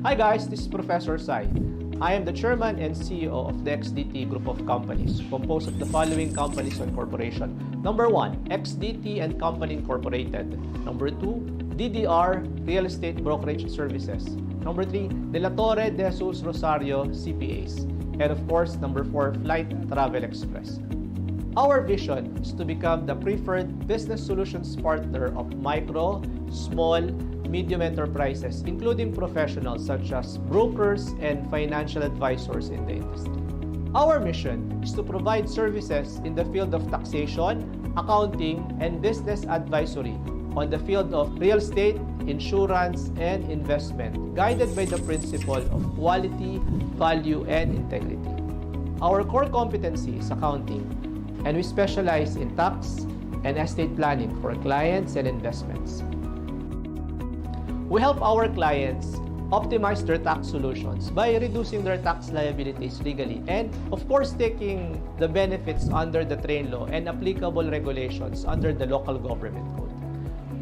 Hi guys, this is Professor Sai. I am the Chairman and CEO of the XDT Group of Companies, composed of the following companies and corporation. Number 1, XDT and Company Incorporated. Number 2, DDR Real Estate Brokerage Services. Number 3, De La Torre de Jesus Rosario CPAs. And of course, number 4, Flight Travel Express. Our vision is to become the preferred business solutions partner of micro, small, medium enterprises, including professionals such as brokers and financial advisors in the industry. Our mission is to provide services in the field of taxation, accounting, and business advisory on the field of real estate, insurance, and investment, guided by the principle of quality, value, and integrity. Our core competency is accounting, and we specialize in tax and estate planning for clients and investments. We help our clients optimize their tax solutions by reducing their tax liabilities legally and, of course, taking the benefits under the train law and applicable regulations under the local government code.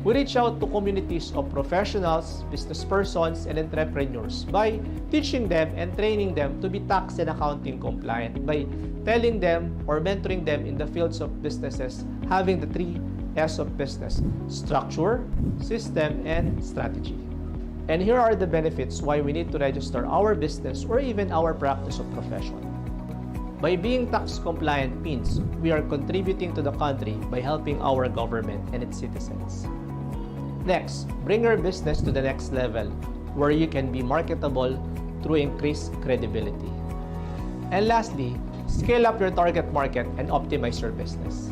We reach out to communities of professionals, business persons, and entrepreneurs by teaching them and training them to be tax and accounting compliant by telling them or mentoring them in the fields of businesses having the 3 S of business: structure, system, and strategy. And here are the benefits why we need to register our business or even our practice of profession. By being tax compliant means we are contributing to the country by helping our government and its citizens. Next, bring your business to the next level where you can be marketable through increased credibility. And lastly, scale up your target market and optimize your business.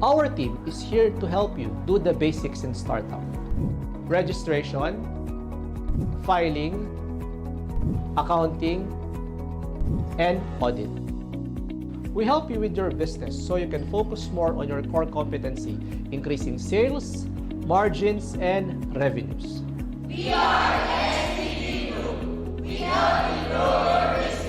Our team is here to help you do the basics in startup: registration, filing, accounting, and audit. We help you with your business so you can focus more on your core competency, increasing sales, margins, and revenues. We are SDT Group. We help you grow your business.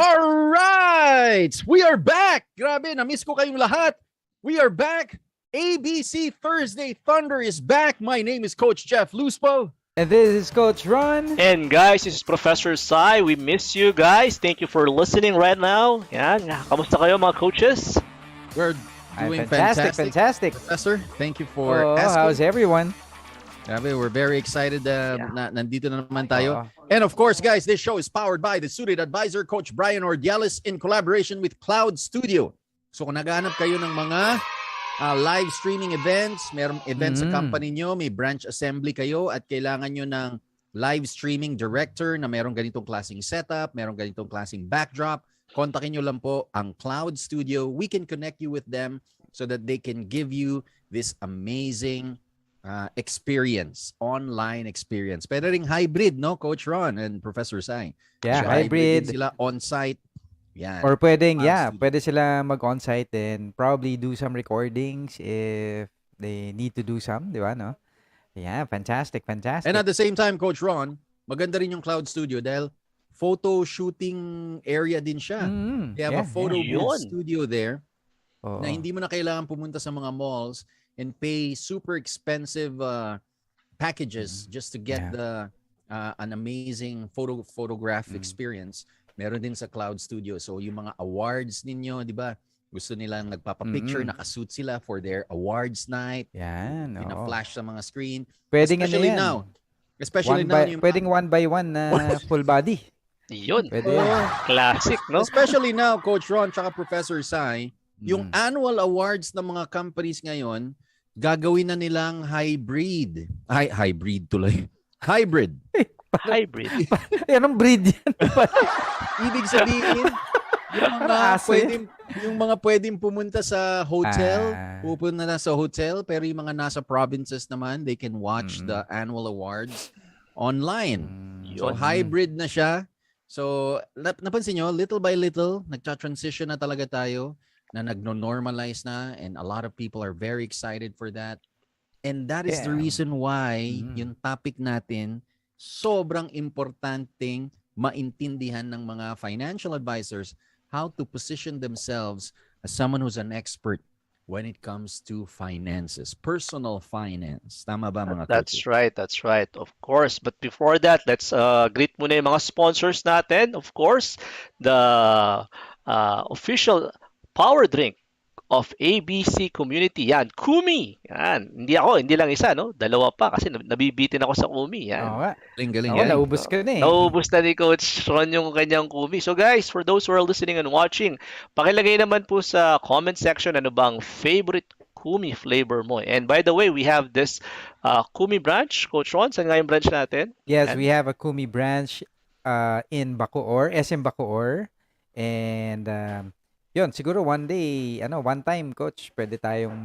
Alright! We are back! Grabe, na-miss ko kayong lahat. We are back. ABC Thursday Thunder is back. My name is Coach Jeff Luspo. And this is Coach Ron. And guys, this is Professor Sai. We miss you guys. Thank you for listening right now. Yan, kamusta kayo mga coaches? We're doing Fantastic. Professor, thank you for asking. How's everyone? Grabe, we're very excited na nandito na naman tayo. And of course, guys, this show is powered by the Suited Advisor, Coach Brian Ordiales, in collaboration with Cloud Studio. So kung naghahanap kayo ng mga live streaming events, merong event sa company nyo, may branch assembly kayo at kailangan nyo ng live streaming director na merong ganitong klaseng setup, merong ganitong klaseng backdrop, kontakin nyo lang po ang Cloud Studio. We can connect you with them so that they can give you this amazing experience, online experience. Pwede ring hybrid, no, Coach Ron and Professor Sai? Yeah, so hybrid. Sila on-site. Yan. Or pwedeng, pwede sila mag-on-site and probably do some recordings if they need to do some, di ba, no? Yeah, fantastic. And at the same time, Coach Ron, maganda rin yung Cloud Studio dahil photo shooting area din siya. They have a photo booth studio there na hindi mo na kailangan pumunta sa mga malls and pay super expensive packages just to get an amazing photograph experience. Meron din sa Cloud Studio. So yung mga awards ninyo, di ba? Gusto nilang nagpapapicture, nakasuit sila for their awards night. Yan, oo. Pina-flash sa mga screen. Pwedeng ano Especially yan. now. Especially now. Pwedeng 1x1 na full body. Yun. Pwede yan. Classic, no? Especially now, Coach Ron tsaka Professor Sai, yung annual awards ng mga companies ngayon, gagawin na nilang hybrid. Hybrid tuloy. Hybrid. Hybrid. Anong breed yan? Ibig sabihin, Aso yung mga pwedeng pumunta sa hotel, Ah. pupunta na sa hotel, pero yung mga nasa provinces naman, they can watch the annual awards online. So hybrid na siya. So napansin nyo, little by little, nagtra-transition na talaga tayo, na nagno-normalize na, and a lot of people are very excited for that. And that is the reason why yung topic natin, sobrang importanteng maintindihan ng mga financial advisors how to position themselves as someone who's an expert when it comes to finances, personal finance. Tama ba mga That's coaches? right, of course. But before that, let's greet muna yung mga sponsors natin. Of course, the official power drink of ABC Community. Yan, Kumi. Yan. Hindi lang isa, no? Dalawa pa kasi nabibitin ako sa Kumi. Yan. Oo nga. Galing. Oo, naubos ka na eh. Naubos na ni Coach Ron yung kanyang Kumi. So guys, for those who are listening and watching, pakilagay naman po sa comment section ano bang favorite Kumi flavor mo. And by the way, we have this Kumi branch. Coach Ron, saan nga yung branch natin? Yes, we have a Kumi branch in Bacoor, SM Bacoor. And yun, siguro one time, Coach, pwede tayong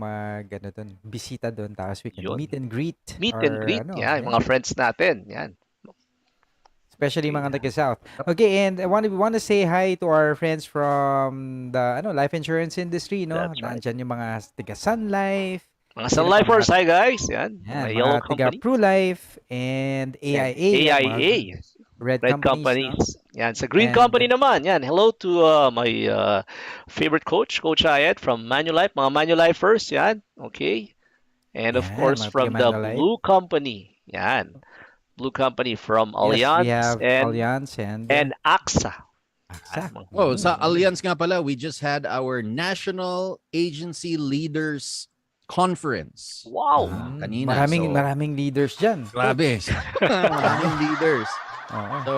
bisita doon, tapos we can Yun. meet and greet. Meet and greet. Yan, yung mga friends natin. Yan. Especially mga taga-South. Okay, and we want to say hi to our friends from the life insurance industry, no? That's right. Nandiyan yung mga taga-Sun Life, Mga Sun Lifers, hi guys. Yan. yan, Mga Yellow mga Company. taga-Pru Life, and AIA. AIA. mga Red Red companies. No? companies. Yan. Sa Green And- Company naman. Yan. Hello to my favorite coach, Coach Ayed from Manulife. Mga Manulifers. Yan. Okay. And of Yan, course, mga from taga the Manulife. Blue Company. Yan. Blue Company from Yes, Allianz we have and Allianz and AXA. AXA. Oh, sa Allianz nga pala, we just had our National Agency Leaders Conference. Wow. Kanina. Maraming leaders dyan. Grabe. Maraming leaders. Oo. So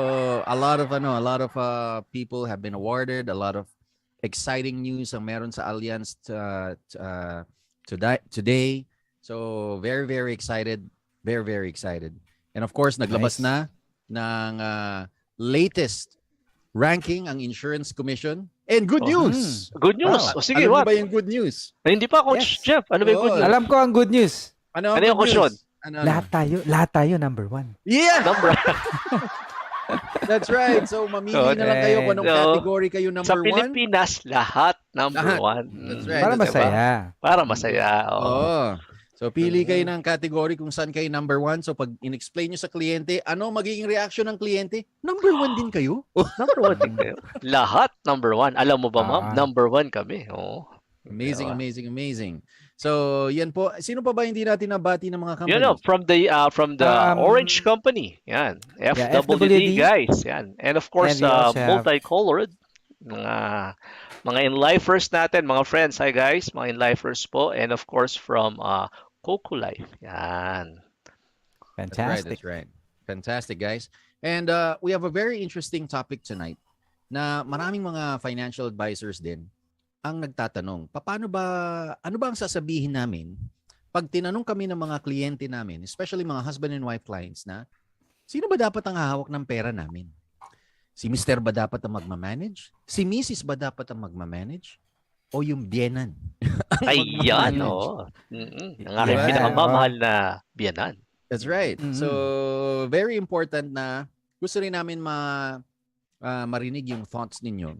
a lot of people have been awarded. A lot of exciting news ang meron sa Allianz today. So very, very excited. Very, very excited. And of course, naglabas Nice. na ng latest ranking ang Insurance Commission. And good news. Good news. Wow. O sige, Alam mo what? ba yung good news? Ay, hindi pa, Coach Yes. Jeff. Ano ba yung good Oo. news? Alam ko ang good news. Ano Ano yung good question? news? Ano? Lahat tayo number 1. Yeah, Number. that's right. So mamili na lang kayo kung anong So, category kayo Sa number 1. Pilipinas, lahat number Lahat. 1. That's right. Para Diba? masaya. Para masaya. Oo. Oo. So pili kayo ng category kung saan kayo number 1. So pag in-explain nyo sa kliyente, ano magiging reaction ng kliyente? Number 1 din kayo? Number 1 din kayo. Lahat number 1. Alam mo ba, ma'am? Ah. Number 1 kami. Oo. Amazing, Diba? amazing. So yan po. Sino pa ba hindi natin nabati ng mga companies? You know, from the Orange Company. Yan. FWD, FWD. guys. Yan. And of course, And we also have- multicolored. Mga in-lifers natin, mga friends. Hi guys, mga in-lifers po. And of course, from Coco Life. Yan. Fantastic. That's right. Fantastic, guys. And we have a very interesting topic tonight na maraming mga financial advisors din ang nagtatanong, ano ba ang sasabihin namin pag tinanong kami ng mga kliyente namin, especially mga husband and wife clients na, sino ba dapat ang hahawak ng pera namin? Si Mr. ba dapat ang magmamanage? Si Mrs. ba dapat ang magmamanage? O yung Biyenan? Ayan, magmamanage? oo. Ang aking Diba? pinakamamahal na biyanan. That's right. Mhm. So, very important na gusto rin namin marinig yung thoughts ninyo.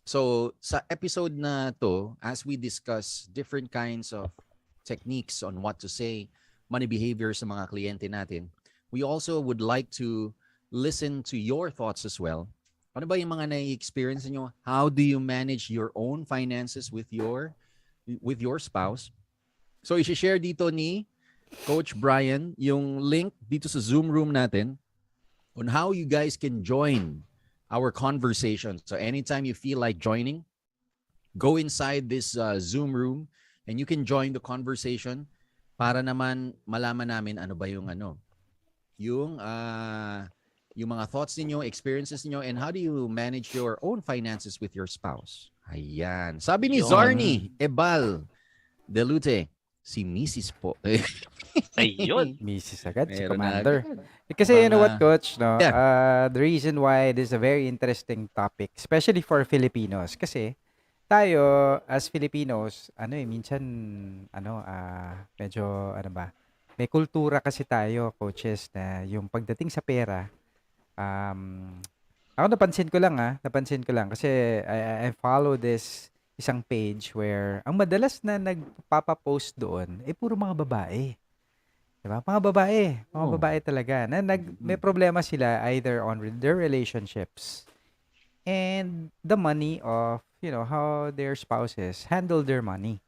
So, sa episode na to, as we discuss different kinds of techniques on what to say, money behavior sa mga kliyente natin, we also would like to listen to your thoughts as well. Ano ba yung mga nai-experience niyo? How do you manage your own finances with your spouse? So, i-share dito ni Coach Brian yung link dito sa Zoom room natin on how you guys can join our conversation. So anytime you feel like joining, go inside this Zoom room and you can join the conversation para naman malaman namin ano ba yung yung yung mga thoughts ninyo, experiences ninyo, and how do you manage your own finances with your spouse. Ayan. Sabi ni Yun. Zarni Ebal Delute, si Misis po. Ayun. Misis agad, si Meron na Commander. agad. Kasi you know what, Mga- Coach, no? Yeah. The reason why this is a very interesting topic, especially for Filipinos, kasi tayo as Filipinos, minsan medyo may kultura kasi tayo, coaches, na yung pagdating sa pera, ako napansin ko lang kasi I follow this isang page where ang madalas na nagpapapost doon puro mga babae. Diba? Mga Oh. babae talaga na may problema sila either on their relationships and the money of, how their spouses handle their money.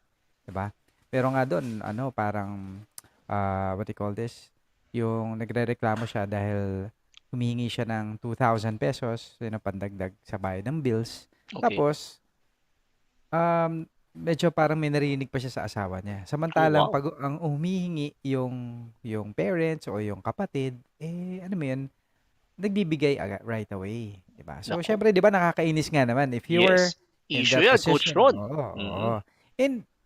Diba? Pero nga doon, parang, what do you call this? Yung nagrereklamo siya dahil humihingi siya ng 2,000 pesos, pandagdag sa bayad ng bills. Okay. Tapos, medyo parang may narinig pa siya sa asawa niya. Samantalang wow. pag ang humihingi yung parents o yung kapatid, nagbibigay right away, 'di ba? So Nako. syempre 'di ba nakakainis nga naman if you were Yes. in Issue that yan, Coach position. Ron. Oo, Mhm. oo.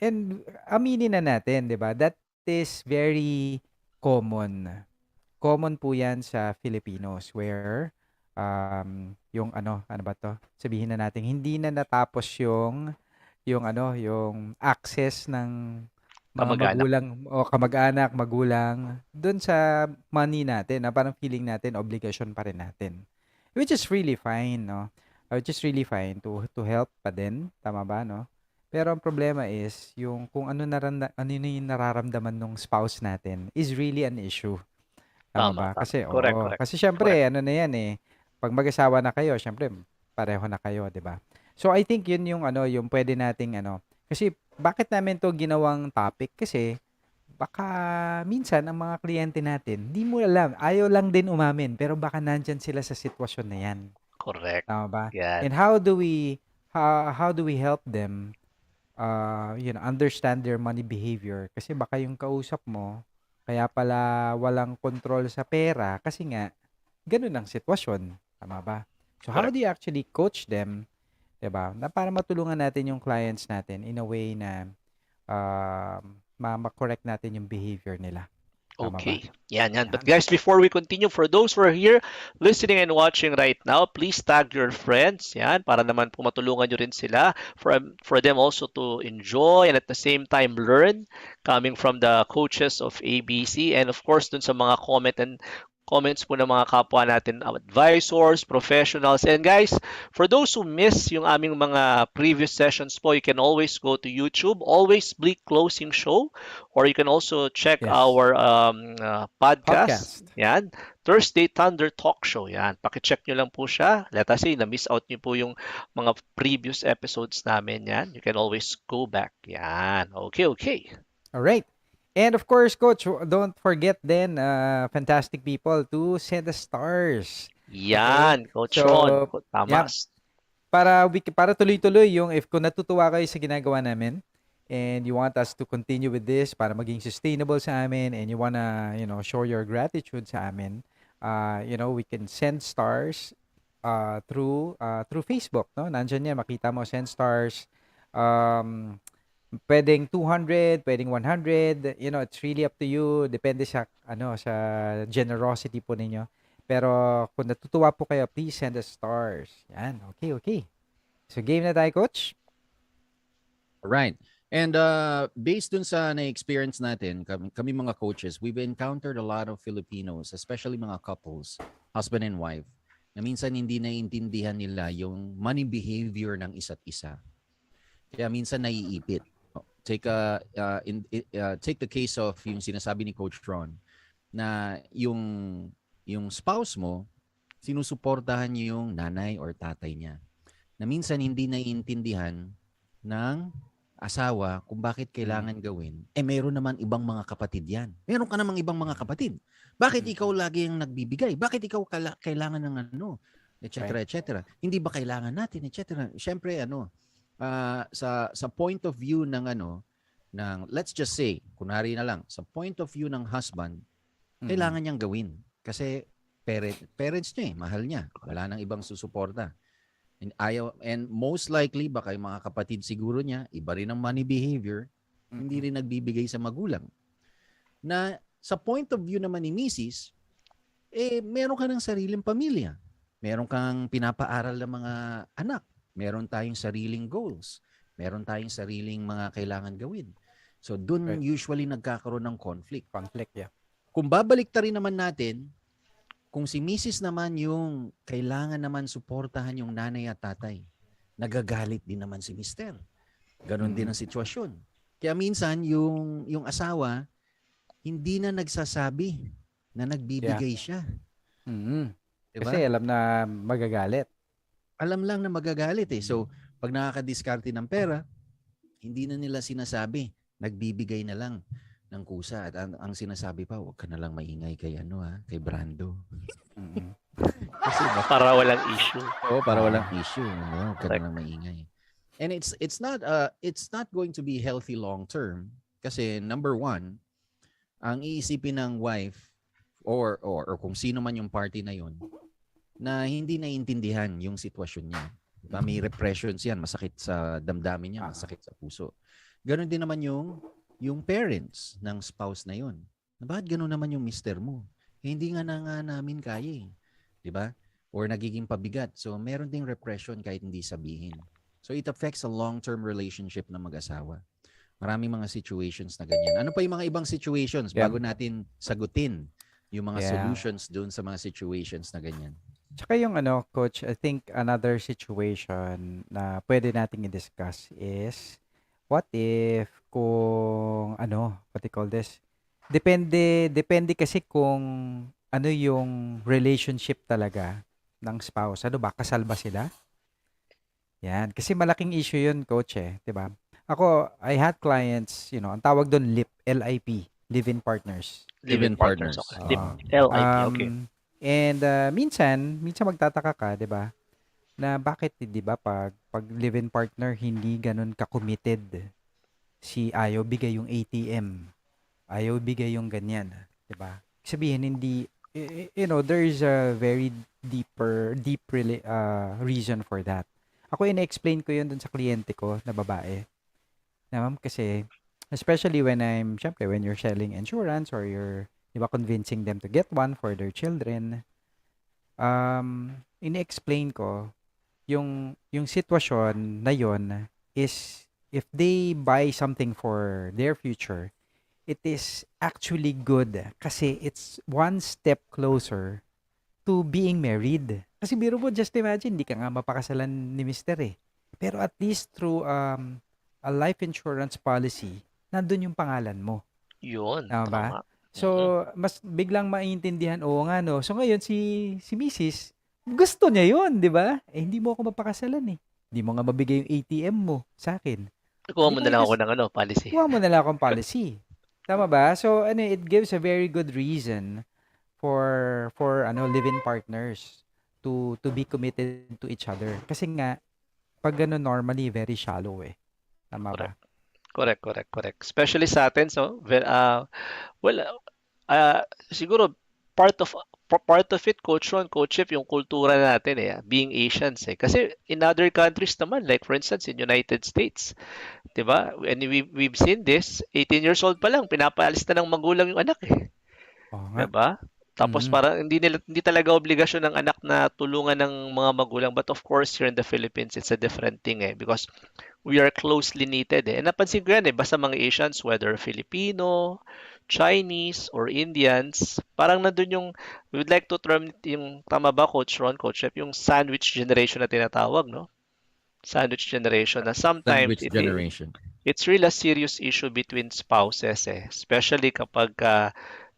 And aminin na natin, 'di ba? That is very common. Common po 'yan sa Filipinos where yung ano ba 'to? Sabihin na natin hindi na natapos yung access ng mga Kamag-anak. magulang o kamag-anak, magulang doon sa money natin na parang feeling natin obligation pa rin natin. Which is really fine, no? Which is really fine to help pa din, tama ba, no? Pero ang problema is yung kung ano yung nararamdaman ng spouse natin is really an issue. Tama ba? Tama. Kasi Correct, oo, correct. kasi syempre Correct. ano na yan pag mag-asawa na kayo, syempre pareho na kayo, 'di ba? So I think yun yung yung pwede nating kasi bakit namin to ginawang topic kasi baka minsan ang mga kliyente natin, di mo alam, ayaw lang din umamin, pero baka nandyan sila sa sitwasyon na yan. Correct. Tama ba? Yan. And how do we help them understand their money behavior? Kasi baka yung kausap mo, kaya pala walang control sa pera kasi nga, ganun ang sitwasyon. Tama ba? So how Correct. do you actually coach them, 'di ba? Na para matulungan natin yung clients natin in a way na ma-correct natin yung behavior nila. Tama ba? Okay. Yan. Yan. But guys, before we continue, for those who are here listening and watching right now, please tag your friends. Yan. Para naman po matulungan nyo rin sila for them also to enjoy and at the same time learn coming from the coaches of ABC and of course dun sa mga comments po ng mga kapwa natin, advisors, professionals. And guys, for those who miss yung aming mga previous sessions po, you can always go to YouTube, Always Bleak Closing Show, or you can also check Yes. our podcast. Podcast. Yan. Thursday Thunder Talk Show. Yan. Pakicheck nyo lang po siya. Let us say, na-miss out nyo po yung mga previous episodes namin. Yan. You can always go back. Yan. Okay. All right. And of course, Coach, don't forget then, fantastic people, to send the stars. Yan. Coach So, Ron. yeah. Tama. Para tuloy-tuloy kung natutuwa kayo sa ginagawa namin and you want us to continue with this para maging sustainable sa amin and you wanna, show your gratitude sa amin, we can send stars through Facebook, no? Nandiyan yan, makita mo, send stars. Pwedeng 200, pwedeng 100, it's really up to you. Depende sa sa generosity po ninyo. Pero kung natutuwa po kayo, please send us stars. Yan, okay. So game na tayo, Coach. Right. And based dun sa na-experience natin, kami mga coaches, we've encountered a lot of Filipinos, especially mga couples, husband and wife, na minsan hindi naiintindihan nila yung money behavior ng isa't isa. Kaya minsan naiipit. Take the case of yung sinasabi ni Coach Ron na yung spouse mo sinusuportahan niyo yung nanay or tatay niya. Na minsan hindi naiintindihan ng asawa kung bakit kailangan gawin. Meron naman ibang mga kapatid yan. Meron ka namang ibang mga kapatid. Bakit ikaw lagi ang nagbibigay? Bakit ikaw kailangan ng etc. etc. Hindi ba kailangan natin, etc. Siyempre sa point of view ng let's just say, kunwari na lang, sa point of view ng husband, kailangan niyang gawin. Kasi parents niya mahal niya. Wala nang ibang susuporta. And most likely, baka yung mga kapatid siguro niya, iba rin ang money behavior, hindi rin nagbibigay sa magulang. Na sa point of view naman ni Mrs., meron ka ng sariling pamilya. Meron kang pinapaaral ng mga anak. Meron tayong sariling goals. Meron tayong sariling mga kailangan gawin. So, dun usually nagkakaroon ng conflict. Yeah. Kung babalik ta rin naman natin, kung si Mrs. naman yung kailangan naman suportahan yung nanay at tatay, nagagalit din naman si Mister. Ganon din ang sitwasyon. Kaya minsan, yung asawa, hindi na nagsasabi na nagbibigay siya. Diba? Kasi alam na magagalit. Alam lang na magagalit So, pag nakakadiskarte ng pera, hindi na nila sinasabi. Nagbibigay na lang ng kusa. At ang sinasabi pa, huwag ka na lang maingay kay kay Brando. Kasi para walang issue. Para walang issue. Huwag ka na lang maingay. And it's not going to be healthy long term. Kasi number one, ang iisipin ng wife or kung sino man yung party na yon, na hindi naiintindihan yung sitwasyon niya. Diba? May repressions yan, masakit sa damdamin niya, masakit sa puso. Ganon din naman yung parents ng spouse na yon. Bakit ganon naman yung mister mo? Hindi nga namin kaya Diba? Or nagiging pabigat. So, meron ding repression kahit hindi sabihin. So, it affects a long-term relationship ng mag-asawa. Maraming mga situations na ganyan. Ano pa yung mga ibang situations bago natin sagutin yung mga solutions doon sa mga situations na ganyan? Tsaka yung Coach, I think another situation na pwede nating i-discuss is, what if kung what do you call this? Depende kasi kung ano yung relationship talaga ng spouse. Ano ba? Kasal ba sila? Yan. Kasi malaking issue yun, Coach 'di ba? Ako, I had clients, ang tawag doon LIP, live-in partners. Live-in partners. Okay. LIP, okay. And minsan magtataka ka, 'di ba? Na bakit 'di ba pag live-in partner hindi ganun ka-committed. Si ayaw bigay yung ATM. Ayaw bigay yung ganyan, 'di ba? Sabihin hindi there is a very deep reason for that. Ako ina-explain ko 'yun dun sa kliyente ko na babae. Na ma'am, kasi especially when you're selling insurance or you're, di ba, convincing them to get one for their children, ini-explain ko yung sitwasyon na yon is if they buy something for their future, it is actually good kasi it's one step closer to being married. Kasi biro mo, just imagine, di ka nga mapakasalan ni Mister Pero at least through a life insurance policy, nandun yung pangalan mo. Yun. Tama ba? So, mas biglang maiintindihan, oo nga no. So ngayon, si Misis, gusto niya yun, di ba? Hindi mo ako mapakasalan Hindi mo nga mabigay yung ATM mo sa akin. Kuha mo na lang ako ng policy. Kuha mo na lang akong policy. Tama ba? So, it gives a very good reason for live-in partners to be committed to each other. Kasi nga, pag normally, very shallow Tama ba? Correct. Especially sa atin, so siguro part of it, Coach Ron, Coach Chip, yung kultura natin being Asians Kasi in other countries naman, like for instance in United States, 'di ba? And we've seen this, 18 years old pa lang pinapaalis na ng magulang yung anak 'Di ba? Tapos parang hindi talaga obligasyon ng anak na tulungan ng mga magulang. But of course, here in the Philippines, it's a different thing because we are closely knitted And napansin ko yan basta mga Asians, whether Filipino, Chinese, or Indians, parang nandun yung, we would like to term yung, tama ba, Coach Ron, Coach Chef, yung sandwich generation na tinatawag, no? Sandwich generation na sometimes it's really a serious issue between spouses especially kapag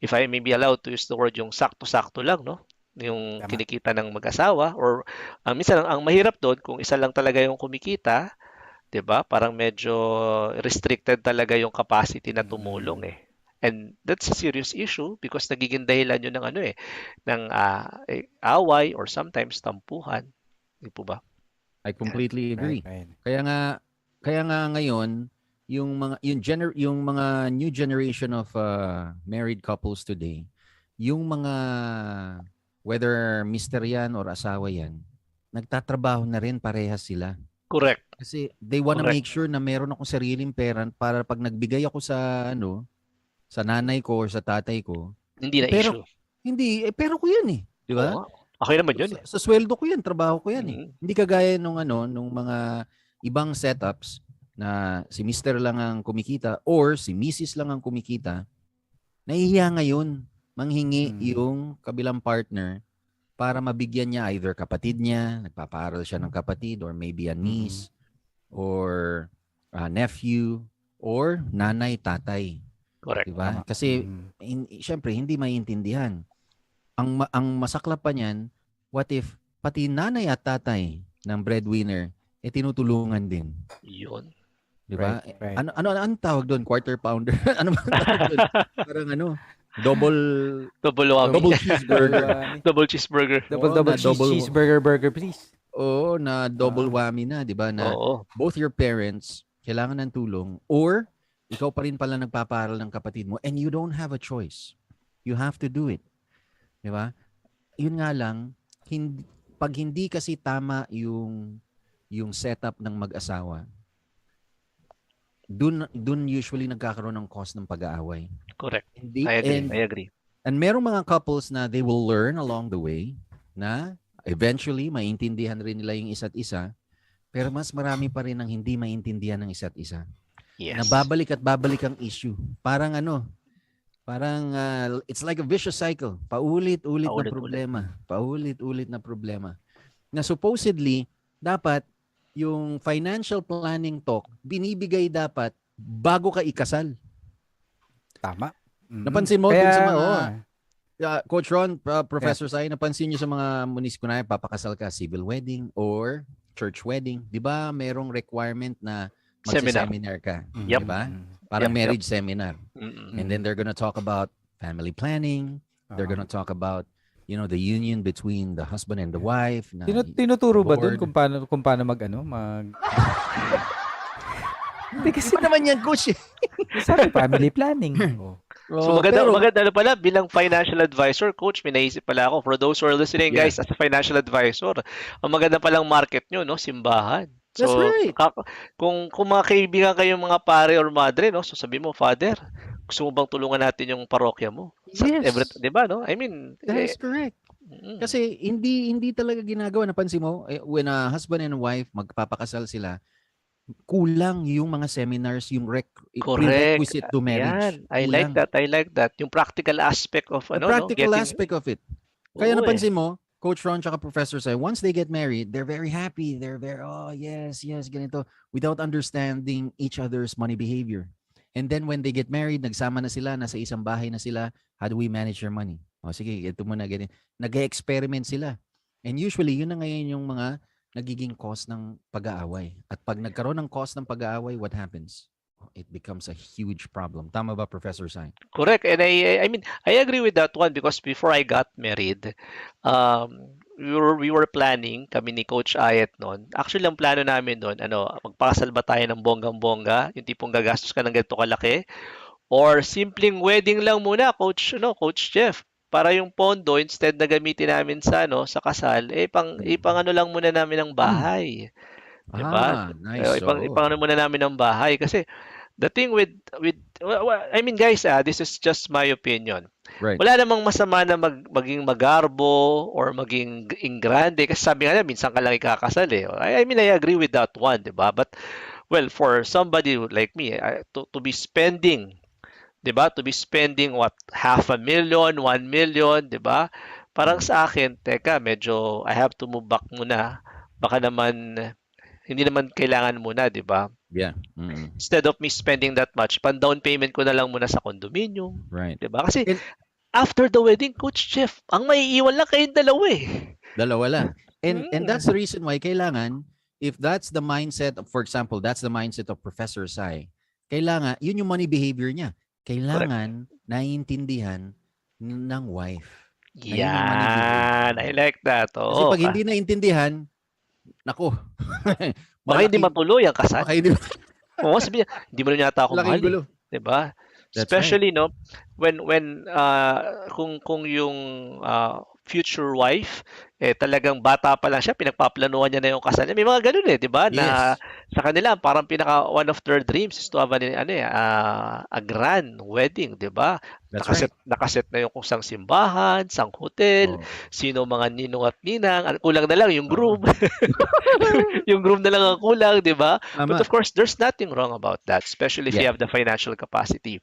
if I may be allowed to use the word, yung sakto-sakto lang, no? Yung kinikita ng mag-asawa or minsan ang mahirap doon kung isa lang talaga yung kumikita, 'di ba? Parang medyo restricted talaga yung capacity na tumulong And that's a serious issue because nagiging dahilan yun ng ng away or sometimes tampuhan. Di po ba? I completely agree. Right. Kaya nga kaya nga ngayon, yung mga new generation of married couples today, yung mga whether mister yan or asawa yan, nagtatrabaho na rin parehas sila. Correct. Kasi they wanna Correct. make sure na meron akong sariling pera para pag nagbigay ako sa sa nanay ko or sa tatay ko, Hindi na pero issue. hindi pero ko 'yan eh, di Oo ba? nga. Okay naman yun. Sa sweldo ko 'yan, trabaho ko 'yan eh. Mm. Hindi kagaya nung mga ibang setups na si mister lang ang kumikita or si Misis lang ang kumikita. Nahihiya ngayon manghingi yung kabilang partner para mabigyan niya either kapatid niya, nagpapaaral siya ng kapatid, or maybe a niece, or a nephew, or nanay, tatay. Correct. Diba? Kasi, syempre, hindi maiintindihan. Ang masaklap pa niyan, what if pati nanay at tatay ng breadwinner, tinutulungan din. Yun. Diba? Right. Ano tawag doon? Quarter pounder? Ano ba tawag doon? Parang double cheeseburger. Double cheeseburger. Double cheeseburger burger, please. Oo, na double whammy na, 'di ba? Na Oo. both your parents kailangan ng tulong or ikaw pa rin pala nagpapaaral ng kapatid mo and you don't have a choice. You have to do it. 'Di ba? Yun nga lang, pag hindi kasi tama yung setup ng mag-asawa, dun usually nagkakaroon ng cause ng pag-aaway. Correct. Hindi, I agree. And merong mga couples na they will learn along the way na eventually maintindihan rin nila yung isa't isa, pero mas marami pa rin ang hindi maintindihan ng isa't isa. Yes. Na babalik at babalik ang issue. Parang it's like a vicious cycle. Paulit-ulit na problema. Paulit-ulit na problema. Na supposedly, dapat yung financial planning talk, binibigay dapat bago ka ikasal. Tama. Napansin mo dun sa mga Coach Ron, Professor Sai, napansin niyo sa mga munisipyo na papakasal ka, civil wedding or church wedding, 'di ba? Merong requirement na mag-seminar ka, 'di ba? Parang marriage seminar. And then they're gonna talk about family planning. They're gonna talk about the union between the husband and the wife. Na Tinuturo ba doon kung paano mag Hindi kasi naman yan, coach. Sabi, family planning. So maganda pala bilang financial advisor, coach, may naisip pala ako. For those who are listening, guys, as a financial advisor, ang maganda palang market nyo, simbahan. So, that's right. Kung mga kaibigan kayong mga pare or madre, so sabi mo, Father, gusto mo bang tulungan natin yung parokya mo? Yes. Di ba, no? I mean, that is correct. Kasi hindi talaga ginagawa. Napansin mo, when a husband and wife magpapakasal sila, kulang yung mga seminars, yung prerequisite to marriage. Yan. I like that. Yung practical aspect of aspect of it. Kaya napansin mo, Coach Ron tsaka Professor Sai, once they get married, they're very happy. They're very, yes, ganito, without understanding each other's money behavior. And then when they get married, nagsama na sila, nasa isang bahay na sila, how do we manage your money? Sige, ito muna, ganyan. Nag-experiment sila. And usually, yun na ngayon yung mga nagiging cause ng pag-aaway. At pag nagkaroon ng cause ng pag-aaway, what happens? It becomes a huge problem. Tama ba, Professor Sai? Correct. And I agree with that one because before I got married, we were planning, kami ni Coach Ayet noon. Actually, ang plano namin noon, magpakasal ba tayo ng bonggang-bongga, yung tipong gagastos ka ng ganito kalaki, or simpleng wedding lang muna, Coach Jeff. Para yung pondo, instead na gamitin namin sa kasal, ipang lang muna namin ng bahay. Diba? Nice. Ipang muna namin ng bahay. Kasi, the thing with guys, this is just my opinion. Right. Wala namang masama na maging magarbo or maging ingrande. Kasi sabi nga na, minsan ka lang ikakasal eh. I agree with that one, diba? But, well, for somebody like me, to be spending, diba? To be spending what? 500,000, 1 million, diba? Parang sa akin, teka, medyo I have to move back muna. Baka naman, hindi naman kailangan muna, diba? Yeah. Instead of me spending that much, pan-down payment ko na lang muna sa condominium. Right. Diba? Kasi after the wedding, Coach Jeff, ang maiiwan lang kayong dalawa eh. Dalawa lang. And that's the reason why kailangan, if that's the mindset of, for example, that's the mindset of Professor Sai, kailangan, yun yung money behavior niya. Kailangan naiintindihan ng wife. Yan. I like that. Kasi pag hindi naiintindihan, Nako. Baka hindi matuloy ang kasal. Baka hindi. Oo, sabi niya, hindi mo na yata ako Malaking mahal, gulo. 'di ba? That's right. Especially no, when kung yung future wife talagang bata pa lang siya, pinagpaplanuhan niya na yung kasal niya. May mga ganun 'di ba? Na Yes. sa kanila parang pinaka one of their dreams is to have a grand wedding, 'di ba? That's right. Nakaset na yung kung sang simbahan, sang hotel, Oh. sino mga ninong at ninang, kulang na lang yung Oo. groom. Yung groom na lang ang kulang, 'di ba? But Tama. of course, there's nothing wrong about that, especially if you Yeah. have the financial capacity.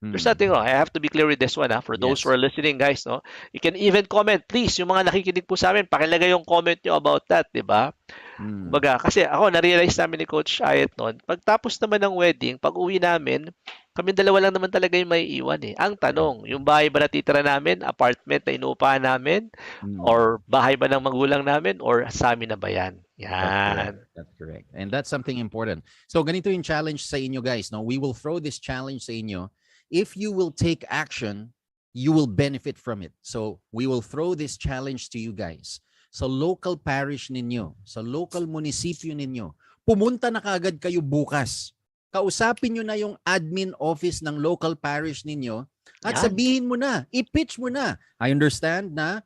There's Mm. nothing wrong. I have to be clear with this one, for those who Yes. are listening, guys, no? You can even comment, please, yung mga nakikinig po sa amin, pakilagay yung comment nyo about that, di ba? Mm. Kumbaga, kasi ako, na-realize namin ni Coach Ayat noon, pagtapos naman ng wedding, pag uwi namin, kami dalawa lang naman talaga yung may iwan Ang tanong, yung bahay ba natitira namin, apartment na inuupahan namin, Mm. or bahay ba ng magulang namin, or sa amin na ba yan? That's correct. Yan. That's correct. And that's something important. So ganito yung challenge sa inyo guys. No? We will throw this challenge sa inyo. If you will take action, you will benefit from it. So we will throw this challenge to you guys. Sa local parish ninyo, sa local munisipyo ninyo, pumunta na kaagad kayo bukas. Kausapin nyo na yung admin office ng local parish ninyo at Yan. sabihin mo na, i-pitch mo na. I understand na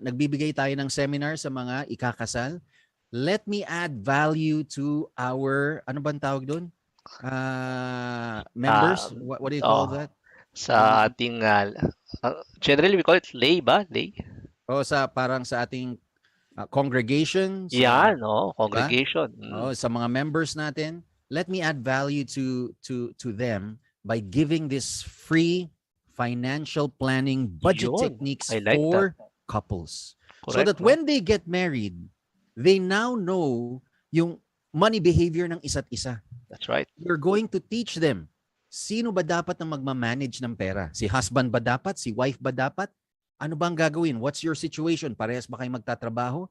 nagbibigay tayo ng seminar sa mga ikakasal. Let me add value to our, ano bang tawag doon? Members? What do you call that? Sa ating, generally we call it lay ba? Lay? O parang sa ating congregation. Yan, congregation. Sa mga members natin. Let me add value to them by giving this free financial planning budget Yun. techniques I like for couples. So Correct, that when they get married, they now know yung money behavior ng isa't isa. That's right. You're going to teach them, sino ba dapat na magmamanage ng pera? Si husband ba dapat? Si wife ba dapat? Ano ba ang gagawin? What's your situation? Parehas ba kayo magtatrabaho?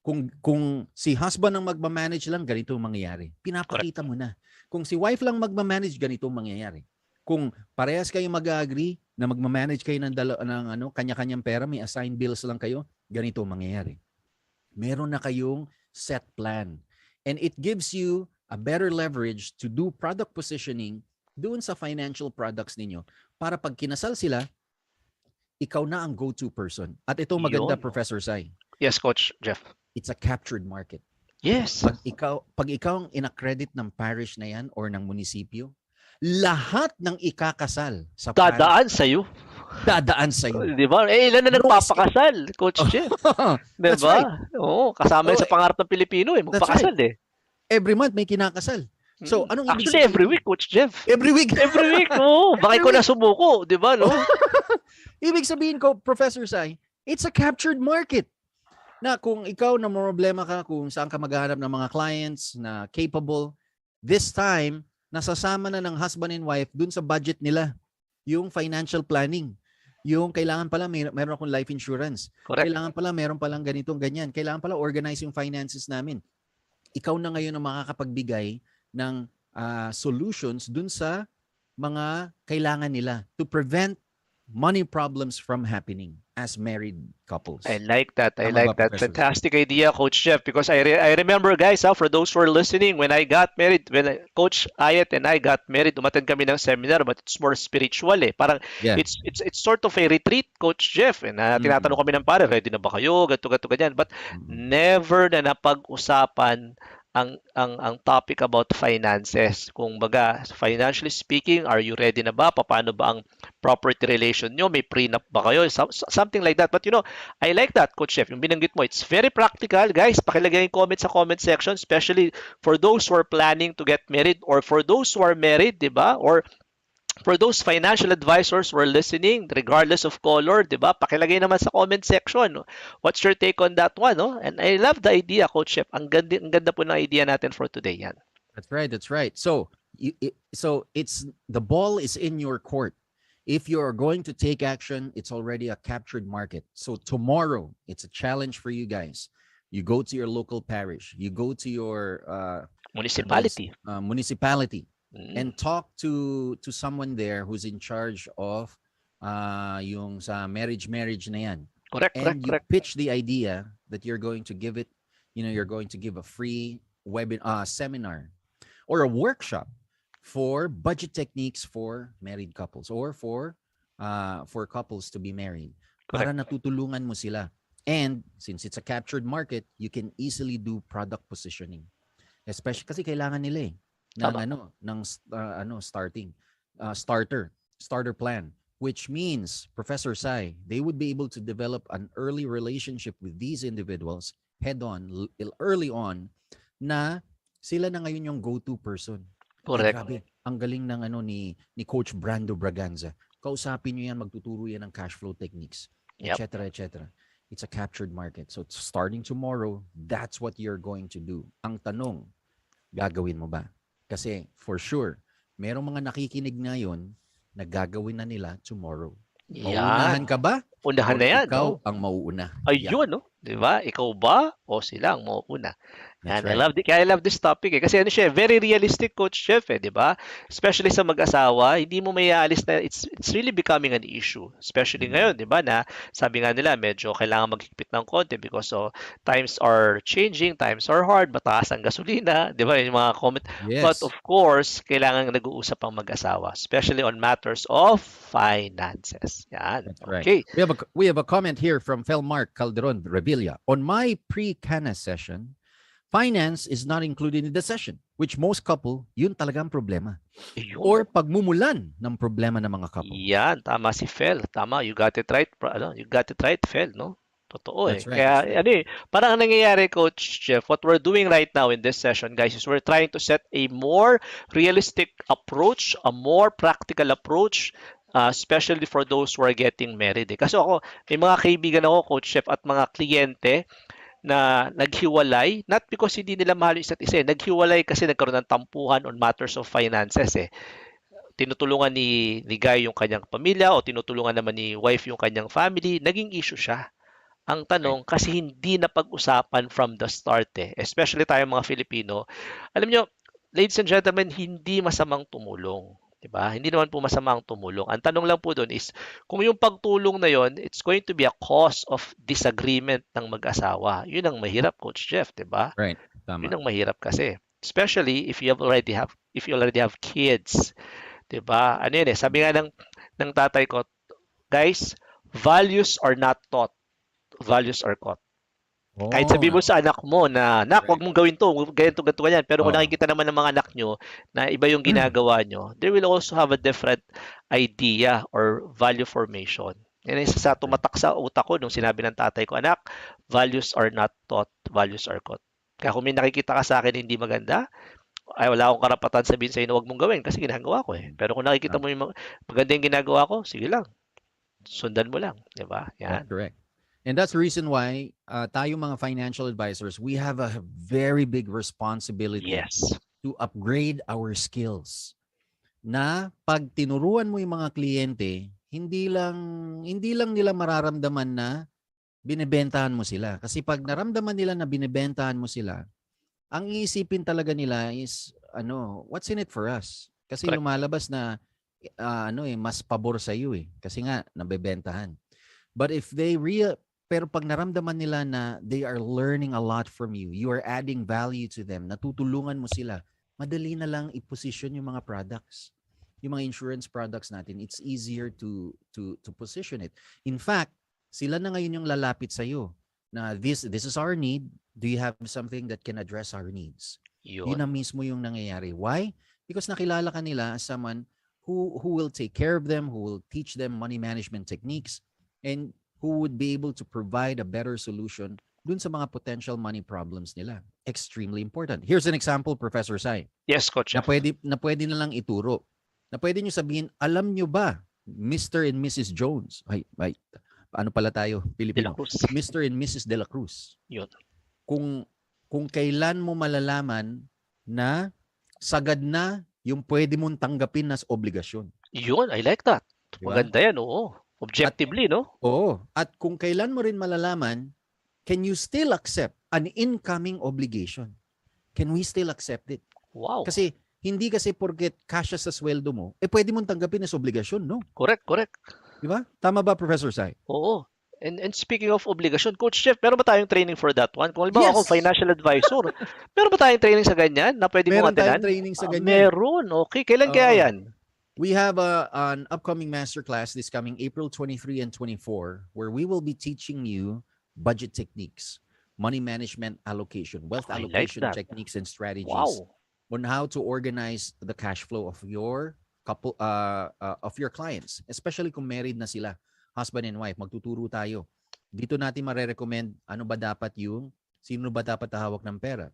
Kung si husband ang magmamanage lang, ganito ang mangyayari. Pinapakita mo na. Kung si wife lang magmamanage, ganito ang mangyayari. Kung parehas kayo mag-agree na magmamanage kayo ng kanya-kanyang pera, may assigned bills lang kayo, ganito ang mangyayari. Meron na kayong set plan. And it gives you a better leverage to do product positioning doon sa financial products ninyo. Para pag kinasal sila, ikaw na ang go-to person. At ito maganda, Yun. Professor Sai. Yes, Coach Jeff. It's a captured market. Yes. Pag ikaw ang inaccredit ng parish na yan or ng munisipyo, lahat ng ikakasal sa Dadaan sa'yo. dadaan sa'yo. Di ba? Ilan na nagpapakasal, Coach Jeff? Di That's ba? right. Oo, kasama yan sa pangarap ng Pilipino magpakasal Every month may kinakasal. So, anong ibig Actually, sabihin? every week, Coach Jeff. Every week. Every week, Baka ko na sumuko, di ba, no? Ibig sabihin ko, Professor Sai, it's a captured market. Na kung ikaw na problema ka kung saan ka maghahanap ng mga clients na capable, this time, nasasama na ng husband and wife dun sa budget nila. Yung financial planning. Yung kailangan pala, meron akong life insurance. Correct. Kailangan pala, meron palang ganitong ganyan. Kailangan pala organize yung finances namin. Ikaw na ngayon ang makakapagbigay ng solutions dun sa mga kailangan nila to prevent money problems from happening as married couples. I like that. I Tama like ba, that. Professor? Fantastic idea, Coach Jeff. Because I remember, guys, for those who are listening, when I got married, Coach Ayat and I got married, umattend kami ng seminar, but it's more spiritual Parang Yeah. it's sort of a retreat, Coach Jeff. And tinatanong kami ng pare, ready na ba kayo? Ganto ganyan. But never na napag-usapan ang topic about finances. Kung baga, financially speaking, are you ready na ba? Paano ba ang property relation nyo? May prenup ba kayo? Something like that. But I like that, Coach Chef. Yung binanggit mo, it's very practical. Guys, pakilagay yung comment sa comment section, especially for those who are planning to get married or for those who are married, di ba? Or for those financial advisors who are listening, regardless of color, di ba? Pakilagay naman sa comment section. What's your take on that one? And I love the idea, Coach Chef. Ang ganda po ng idea natin for today yan. That's right. That's right. So, it's the ball is in your court. If you're going to take action, it's already a captured market. So tomorrow, it's a challenge for you guys. You go to your local parish. You go to your Municipality. municipality. And talk to someone there who's in charge of yung sa marriage na yan. Correct, And you correct. pitch the idea that you're going to give it you're going to give a free seminar or a workshop for budget techniques for married couples or for couples to be married. Para Correct. natutulungan mo sila. And since it's a captured market, you can easily do product positioning. Especially kasi kailangan nila Tama. ng starter plan, which means, Professor Sai, they would be able to develop an early relationship with these individuals head on, early on, na sila na ngayon yung go-to person. Correct. Grabe, ang galing ng ni Coach Brando Braganza. Kausapin niyo yan, magtuturo yan ng cash flow techniques, etc., etc. It's a captured market. So starting tomorrow, that's what you're going to do. Ang tanong, gagawin mo ba? Kasi for sure, merong mga nakikinig ngayon na gagawin na nila tomorrow. Mauunahan ka ba? Unahan Or na yan, ikaw no? ang mauuna? Ayun, no? 'Di ba? Ikaw ba o sila ang mauuna? That's And right. I love this topic eh. Kasi ano siya, very realistic, Coach Chef eh, 'di ba? Especially sa mag-asawa, hindi mo maiaalis na it's really becoming an issue. Especially ngayon, 'di ba, na sabi nga nila medyo kailangan maghigpit ng konti because times are changing, times are hard, mataas ang gasolina, 'di ba? Yung mga comment. But Yes. of course, kailangan nag-uusap ang mag-asawa, especially on matters of finances. Yan. That's right. Okay. We have a comment here from Felmark Calderon Revilla. On my pre-Cana session, finance is not included in the session, which most couple, yun talagang problema. Ayun. Or pagmumulan ng problema ng mga couple. Yan, tama si Fel. Tama, you got it right. You got it right, Fel, no? Totoo eh. That's right, Kaya, that's right. ano eh, parang ang nangyayari, Coach Jeff, what we're doing right now in this session, guys, is we're trying to set a more realistic approach, a more practical approach, especially for those who are getting married. Eh. Kasi ako, may mga kaibigan ako, Coach Jeff, at mga kliyente na naghiwalay, not because hindi nila mahal yung isa't isa, naghiwalay kasi nagkaroon ng tampuhan on matters of finances eh. Tinutulungan ni Guy yung kanyang pamilya o tinutulungan naman ni wife yung kanyang family, naging issue siya. Ang tanong, kasi hindi na pag-usapan from the start eh. Especially tayo mga Filipino. Alam nyo, ladies and gentlemen, hindi masamang tumulong. Diba? Hindi naman po masamang tumulong. Ang tanong lang po doon is, kung yung pagtulong na yon, it's going to be a cause of disagreement ng mag-asawa. Yun ang mahirap, Coach Jeff, diba? Right. Tama. Yun ang mahirap kasi. Especially if you already have kids. Diba? Ano yun eh, sabi nga ng tatay ko, guys, values are not taught. Values are caught. Kahit sabi mo sa anak mo na, "Nak, wag mong gawin to, ganito, ganito, ganyan." Pero kung nakikita naman ng mga anak nyo na iba yung ginagawa nyo, they will also have a different idea or value formation. Yan isa sa tumatak sa utak ko nung sinabi ng tatay ko, "Anak, values are not taught, values are caught." Kaya kung may nakikita ka sa akin hindi maganda, ay wala akong karapatan sabihin sa'yo na wag mong gawin kasi ginagawa ko eh. Pero kung nakikita mo yung maganda yung ginagawa ko, sige lang. Sundan mo lang, 'di ba? Yan. That's correct. And that's the reason why tayo mga financial advisors, we have a very big responsibility Yes. to upgrade our skills. Na pag tinuruan mo yung mga kliyente, hindi lang nila mararamdaman na binebentahan mo sila. Kasi pag naramdaman nila na binebentahan mo sila, ang iisipin talaga nila is what's in it for us? Kasi Correct. lumalabas na mas pabor sa iyo eh. Kasi nga nabebentahan. But if pero pag naramdaman nila na they are learning a lot from you, you are adding value to them, natutulungan mo sila, madali na lang i-position yung mga products. Yung mga insurance products natin, it's easier to position it. In fact, sila na ngayon yung lalapit sa iyo na this is our need. Do you have something that can address our needs? Yun na mismo yung nangyayari. Why? Because nakilala ka nila as someone who will take care of them, who will teach them money management techniques, and who would be able to provide a better solution dun sa mga potential money problems nila. Extremely important. Here's an example, Professor Sai. Yes, Coach. Na pwede na lang ituro. Na pwede nyo sabihin, alam nyo ba, Mr. and Mrs. Jones, ano pala tayo, Pilipino? Mr. and Mrs. De La Cruz. Yun. Kung kailan mo malalaman na sagad na yung pwede mong tanggapin as obligasyon. Yun, I like that. Diba? Maganda yan, oo. Objectively, no? Oo. At kung kailan mo rin malalaman, can you still accept an incoming obligation? Can we still accept it? Wow. Kasi hindi kasi porket kasya sa sweldo mo, pwede mong tanggapin as obligasyon, no? Correct. Di ba? Tama ba, Professor Sai? Oo. And speaking of obligasyon, Coach Jeff, meron ba tayong training for that one? Kung halimbawa ako Yes. financial advisor, meron ba tayong training sa ganyan na pwede mong Meron tayong atinan? training sa ganyan. Meron. Okay. Kailan Oo. kaya yan? We have an upcoming masterclass this coming April 23 and 24 where we will be teaching you budget techniques, money management allocation, wealth I like allocation that. techniques and strategies Wow. on how to organize the cash flow of your couple of your clients, especially kung married na sila, husband and wife. Magtuturo tayo. Dito natin mare-recommend ano ba dapat sino ba dapat hahawak ng pera.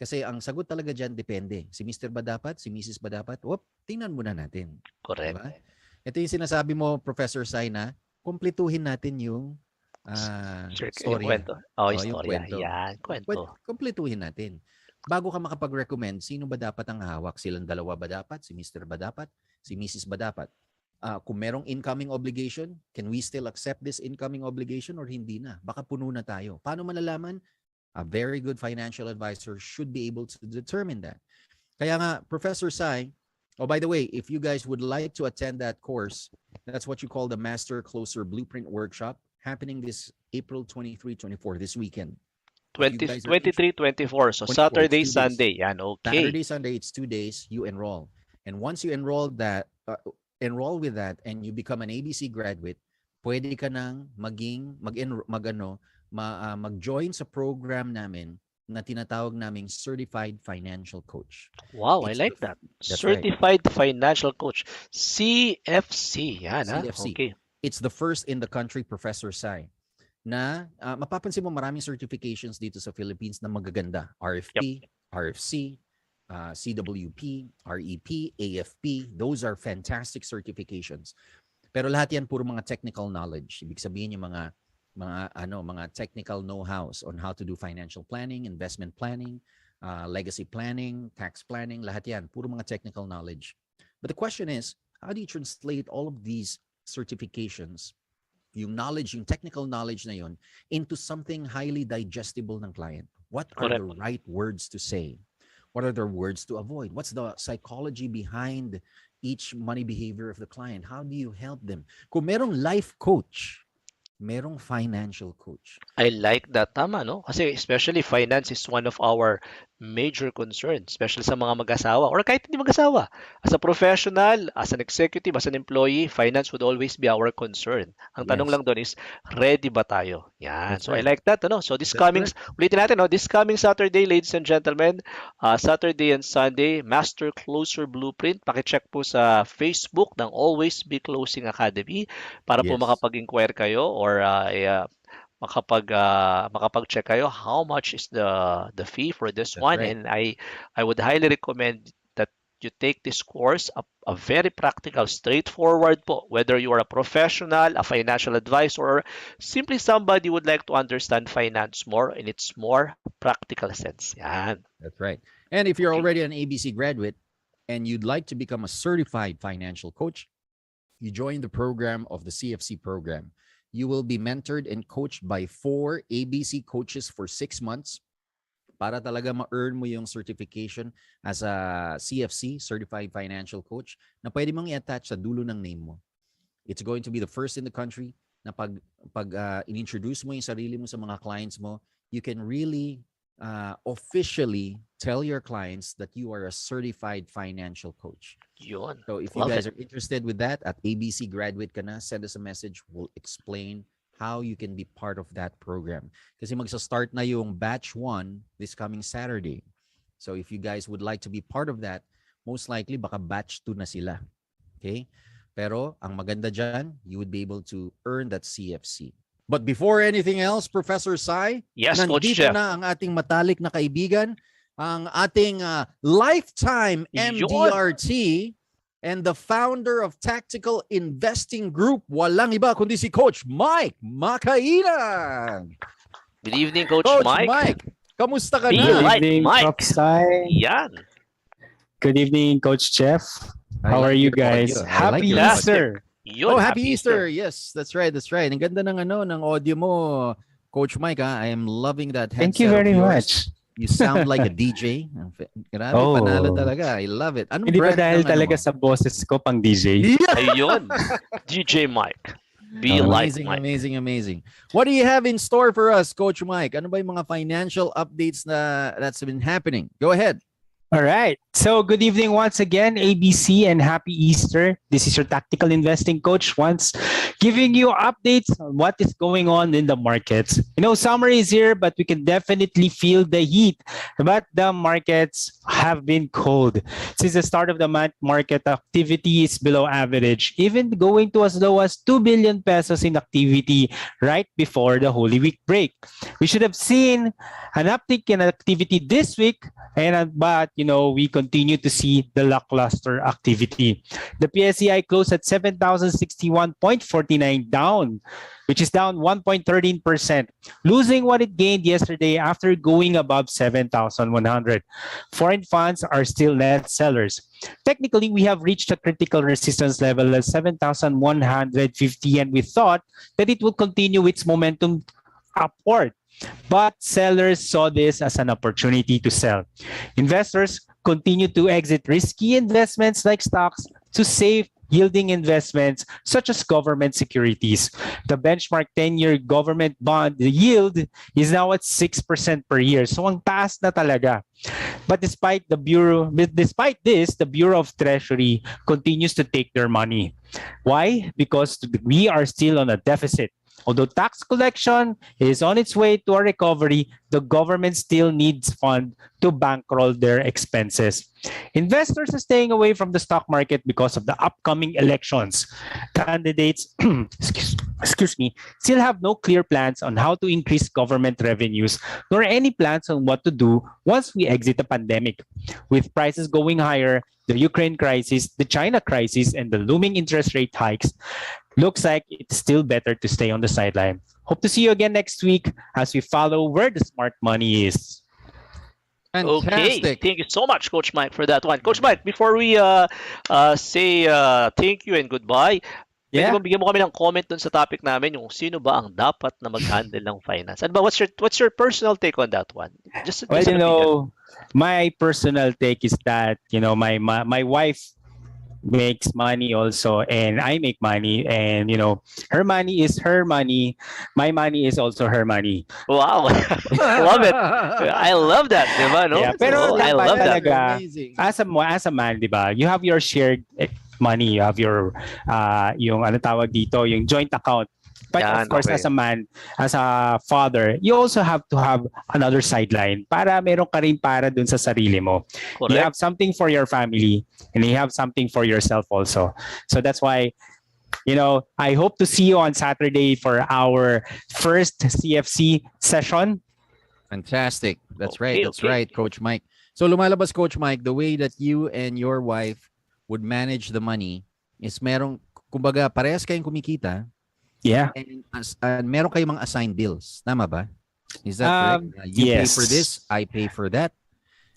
Kasi ang sagot talaga dyan, depende. Si Mr. ba dapat? Si Mrs. ba dapat? Tingnan muna natin. Correct. Diba? Ito yung sinasabi mo, Professor Sai, na kumpletuhin natin yung Yung kwento. yung Istorya. kwento. Yan, kwento. Kumpletuhin natin. Bago ka makapag-recommend, sino ba dapat ang hawak? Silang dalawa ba dapat? Si Mr. ba dapat? Si Mrs. ba dapat? Kung merong incoming obligation, can we still accept this incoming obligation or hindi na? Baka puno na tayo. Paano malalaman? A very good financial advisor should be able to determine that. Kaya nga, Professor Sai, by the way, if you guys would like to attend that course, that's what you call the Master Closer Blueprint Workshop, happening this April 23-24, this weekend. 23, 24. So 24, Saturday, 2 days. Sunday. Yan, okay. Saturday, Sunday, it's 2 days, you enroll. And once you enroll with that and you become an ABC graduate, pwede ka nang mag-join sa program namin na tinatawag naming Certified Financial Coach. Wow, I like that. Certified Financial Coach. CFC. Yan, CFC. Okay. It's the first in the country, Professor Sai, na mapapansin mo maraming certifications dito sa Philippines na magaganda. RFP, RFC, CWP, REP, AFP. Those are fantastic certifications. Pero lahat yan puro mga technical knowledge. Ibig sabihin yung mga technical know-hows on how to do financial planning, investment planning, legacy planning, tax planning, lahat yan, puro mga technical knowledge. But the question is, how do you translate all of these certifications, yung knowledge, yung technical knowledge na yun, into something highly digestible ng client? What are the right words to say? What are the words to avoid? What's the psychology behind each money behavior of the client? How do you help them? Kung merong life coach, merong financial coach. I like that. Tama, no? Kasi especially finance is one of our major concerns, especially sa mga mag-asawa or kahit hindi mag-asawa. As a professional, as an executive, as an employee, finance would always be our concern. Ang tanong lang doon is, ready ba tayo? Yan. That's So right. I like that. So this ulitin natin, this coming Saturday, ladies and gentlemen, Saturday and Sunday, Master Closer Blueprint. Pakicheck po sa Facebook ng Always Be Closing Academy para po Yes. makapag-inquire kayo or makapag-check kayo how much is the fee for this That's one. right. And I would highly recommend that you take this course, a very practical, straightforward po, whether you are a professional, a financial advisor, or simply somebody who would like to understand finance more in its more practical sense. Yan. That's right. And if you're already an ABC graduate and you'd like to become a certified financial coach, you join the program of the CFC program. You will be mentored and coached by 4 ABC coaches for 6 months para talaga ma-earn mo yung certification as a CFC, Certified Financial Coach, na pwede mong i-attach sa dulo ng name mo. It's going to be the first in the country na pag in-introduce mo yung sarili mo sa mga clients mo, you can really officially tell your clients that you are a certified financial coach. Yun. So if you guys are interested with that, at ABC graduate ka na, send us a message. We'll explain how you can be part of that program. Kasi magsa-start na yung batch 1 this coming Saturday. So if you guys would like to be part of that, most likely baka batch 2 na sila. Okay? Pero ang maganda dyan, you would be able to earn that CFC. But before anything else, Professor Sai, Yes, Coach nandito Jeff. na ang ating matalik na kaibigan, ang ating lifetime MDRT and the founder of Tactical Investing Group. Walang iba kundi si Coach Mike Makainan. Good evening, Coach Mike, kamusta ka Be na? like Good evening, Mike. Prof. Sai. Yan. Good evening, Coach Jeff. How are you guys? Happy your Easter. Yun, Happy Easter. Yes, that's right. That's right. Ang ganda ng audio mo, Coach Mike. I am loving that headset. Thank you very of yours. much. You sound like a DJ. Grabe, Oh. panalo talaga. I love it. Anong Hindi ba brand dahil ng talaga mo? sa boses ko pang DJ? Yeah. Ayun. DJ Mike. Be like Amazing, Mike. amazing, amazing. What do you have in store for us, Coach Mike? Ano ba yung mga financial updates that's been happening? Go ahead. All right. So good evening once again, ABC, and happy Easter. This is your tactical investing coach once giving you updates on what is going on in the markets. Summer is here, but we can definitely feel the heat. But the markets have been cold. Since the start of the month, market activity is below average, even going to as low as 2 billion pesos in activity right before the Holy Week break. We should have seen an uptick in activity this week, but we continue to see the lackluster activity. The PSEI closed at 7,061.49 down, which is down 1.13%, losing what it gained yesterday after going above 7,100. Foreign funds are still net sellers. Technically, we have reached a critical resistance level of 7,150, and we thought that it will continue its momentum upward. But sellers saw this as an opportunity to sell. Investors continue to exit risky investments like stocks to safe yielding investments such as government securities. The benchmark 10-year government bond yield is now at 6% per year. So ang taas na talaga. But despite this, the Bureau of Treasury continues to take their money. Why? Because we are still on a deficit. Although tax collection is on its way to a recovery, the government still needs funds to bankroll their expenses. Investors are staying away from the stock market because of the upcoming elections. Candidates, excuse me, still have no clear plans on how to increase government revenues, nor any plans on what to do once we exit the pandemic. With prices going higher, the Ukraine crisis, the China crisis, and the looming interest rate hikes, looks like it's still better to stay on the sideline. Hope to see you again next week as we follow where the smart money is. Fantastic. Okay, thank you so much, Coach Mike, for that one. Coach Mike, before we say thank you and goodbye, pwede Yeah. ba bigyan mo kami ng comment dun sa topic namin, yung sino ba ang dapat na mag-handle ng finance? Ano ba, what's your personal take on that one? Just Well, an opinion. my personal take is that, my wife makes money also, and I make money, and her money is her money, my money is also her money. Wow. Love it. I love that, di ba, no? Yeah, pero I dapat love that. talaga, Amazing. as a man, di ba, you have your shared money, you have your yung ano tawag dito, yung joint account. But Yan, of course, okay. as a man, as a father, you also have to have another sideline para meron ka rin para dun sa sarili mo. You Correct. have something for your family, and you have something for yourself also. So that's why, I hope to see you on Saturday for our first CFC session. Fantastic. That's Okay, right. That's okay. right, Coach Mike. So lumalabas, Coach Mike, the way that you and your wife would manage the money is kumbaga, parehas kayong kumikita, Yeah. and meron kayong mga assigned bills. Tama ba? Is that correct? You pay yes. for this, I pay for that.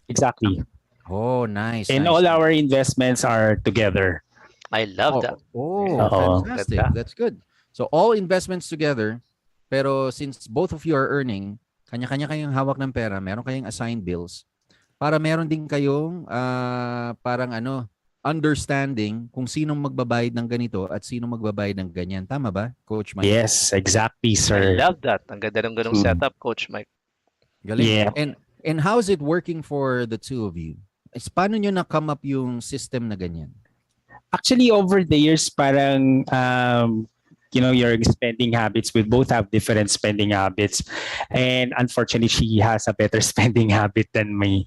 Exactly. Oh, nice. And nice, all nice. our investments are together. I love that. Oh, Oo. fantastic. Ganda. That's good. So all investments together, pero since both of you are earning, kanya-kanya kayong hawak ng pera, meron kayong assigned bills, para meron din kayong parang understanding kung sinong magbabayad ng ganito at sinong magbabayad ng ganyan. Tama ba, Coach Mike? Yes, exactly, I sir. love that. Ang ganda ng ganung setup, Coach Mike. Galing. Yeah. And how is it working for the two of you? Paano nyo na-come up yung system na ganyan? Actually, over the years, parang, your spending habits, we both have different spending habits. And unfortunately, she has a better spending habit than me.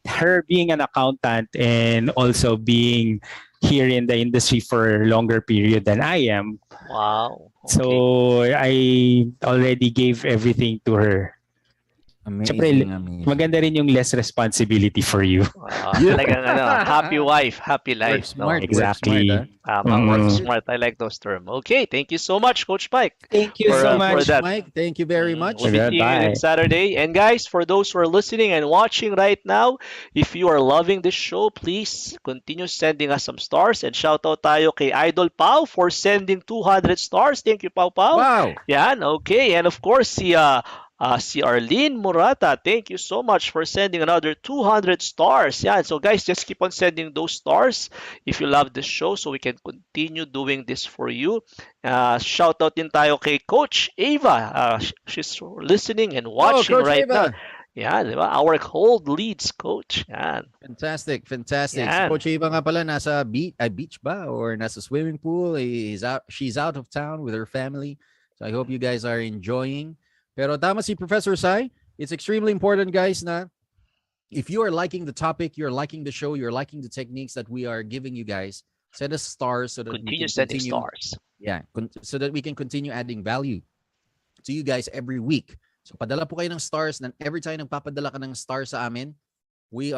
Her being an accountant and also being here in the industry for a longer period than I am. Wow. Okay. So I already gave everything to her. Amazing. Maganda rin yung less responsibility for you. Talagang happy wife, happy Work life. smart. No? Exactly. Work smart, Tama, work Mhm. smart. I like those terms. Okay, thank you so much, Coach Mike. Thank you For, so for much. that. Mike, thank you very much. We'll be seeing you Bye. next Saturday. And guys, for those who are listening and watching right now, if you are loving this show, please continue sending us some stars. And shout out tayo kay Idol Pau for sending 200 stars. Thank you, Pau Pau. Wow. Yan, okay. And of course, si Si Arlene Murata, thank you so much for sending another 200 stars. Yan. So guys, just keep on sending those stars if you love the show so we can continue doing this for you. Shout out din tayo kay Coach Ava. She's listening and watching Coach right now. Ava. Yan, di ba? Our cold leads coach. Yan. Fantastic, fantastic. Si Yan. Coach Eva nga pala nasa beach ba or nasa swimming pool. She's out of town with her family. So I hope you guys are enjoying. Pero tama si Professor Sai. It's extremely important, guys, na if you are liking the topic, you're liking the show, you're liking the techniques that we are giving you guys, send us stars so that we Continue can sending continue. stars. Yeah, so that we can continue adding value to you guys every week. So padala po kayo ng stars, and every time nagpapadala ka ng stars sa amin, you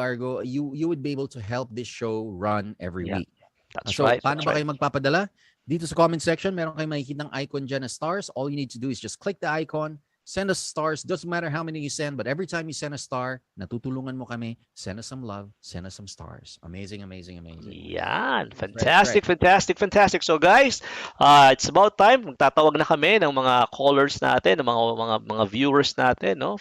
would be able to help this show run every Yeah, week. That's So right. paano That's ba right. kayo magpapadala? Dito sa comment section, meron kayong makikita ng icon dyan na stars. All you need to do is just click the icon, send us stars. Doesn't matter how many you send, but every time you send a star, natutulungan mo kami, send us some love, send us some stars. Amazing, amazing, amazing. Yan. Fantastic, fantastic, fantastic. So guys, it's about time. Magtatawag na kami ng mga callers natin, ng mga viewers natin, no?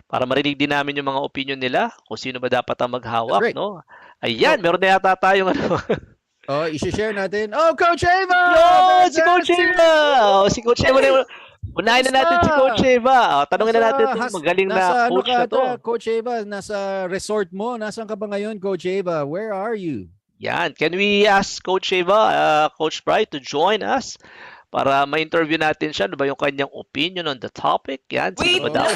Para marinig din namin yung mga opinion nila, kung sino ba dapat ang maghawak, Great. no? Ayan, meron na yata tayong ano. Oh, i-share natin. Oh, Coach Ava! Yo, si Coach Eva! Oh, si Coach Eva na unahin na natin si Coach Eva. Tanungin na natin itong magaling na coach na to. Coach Eva, nasa resort mo. Nasaan ka ba ngayon, Coach Eva? Where are you? Yan. Can we ask Coach Eva, Coach Bright, to join us para ma-interview natin siya? Ano ba yung kanyang opinion on the topic? Yan. Sino ba daw?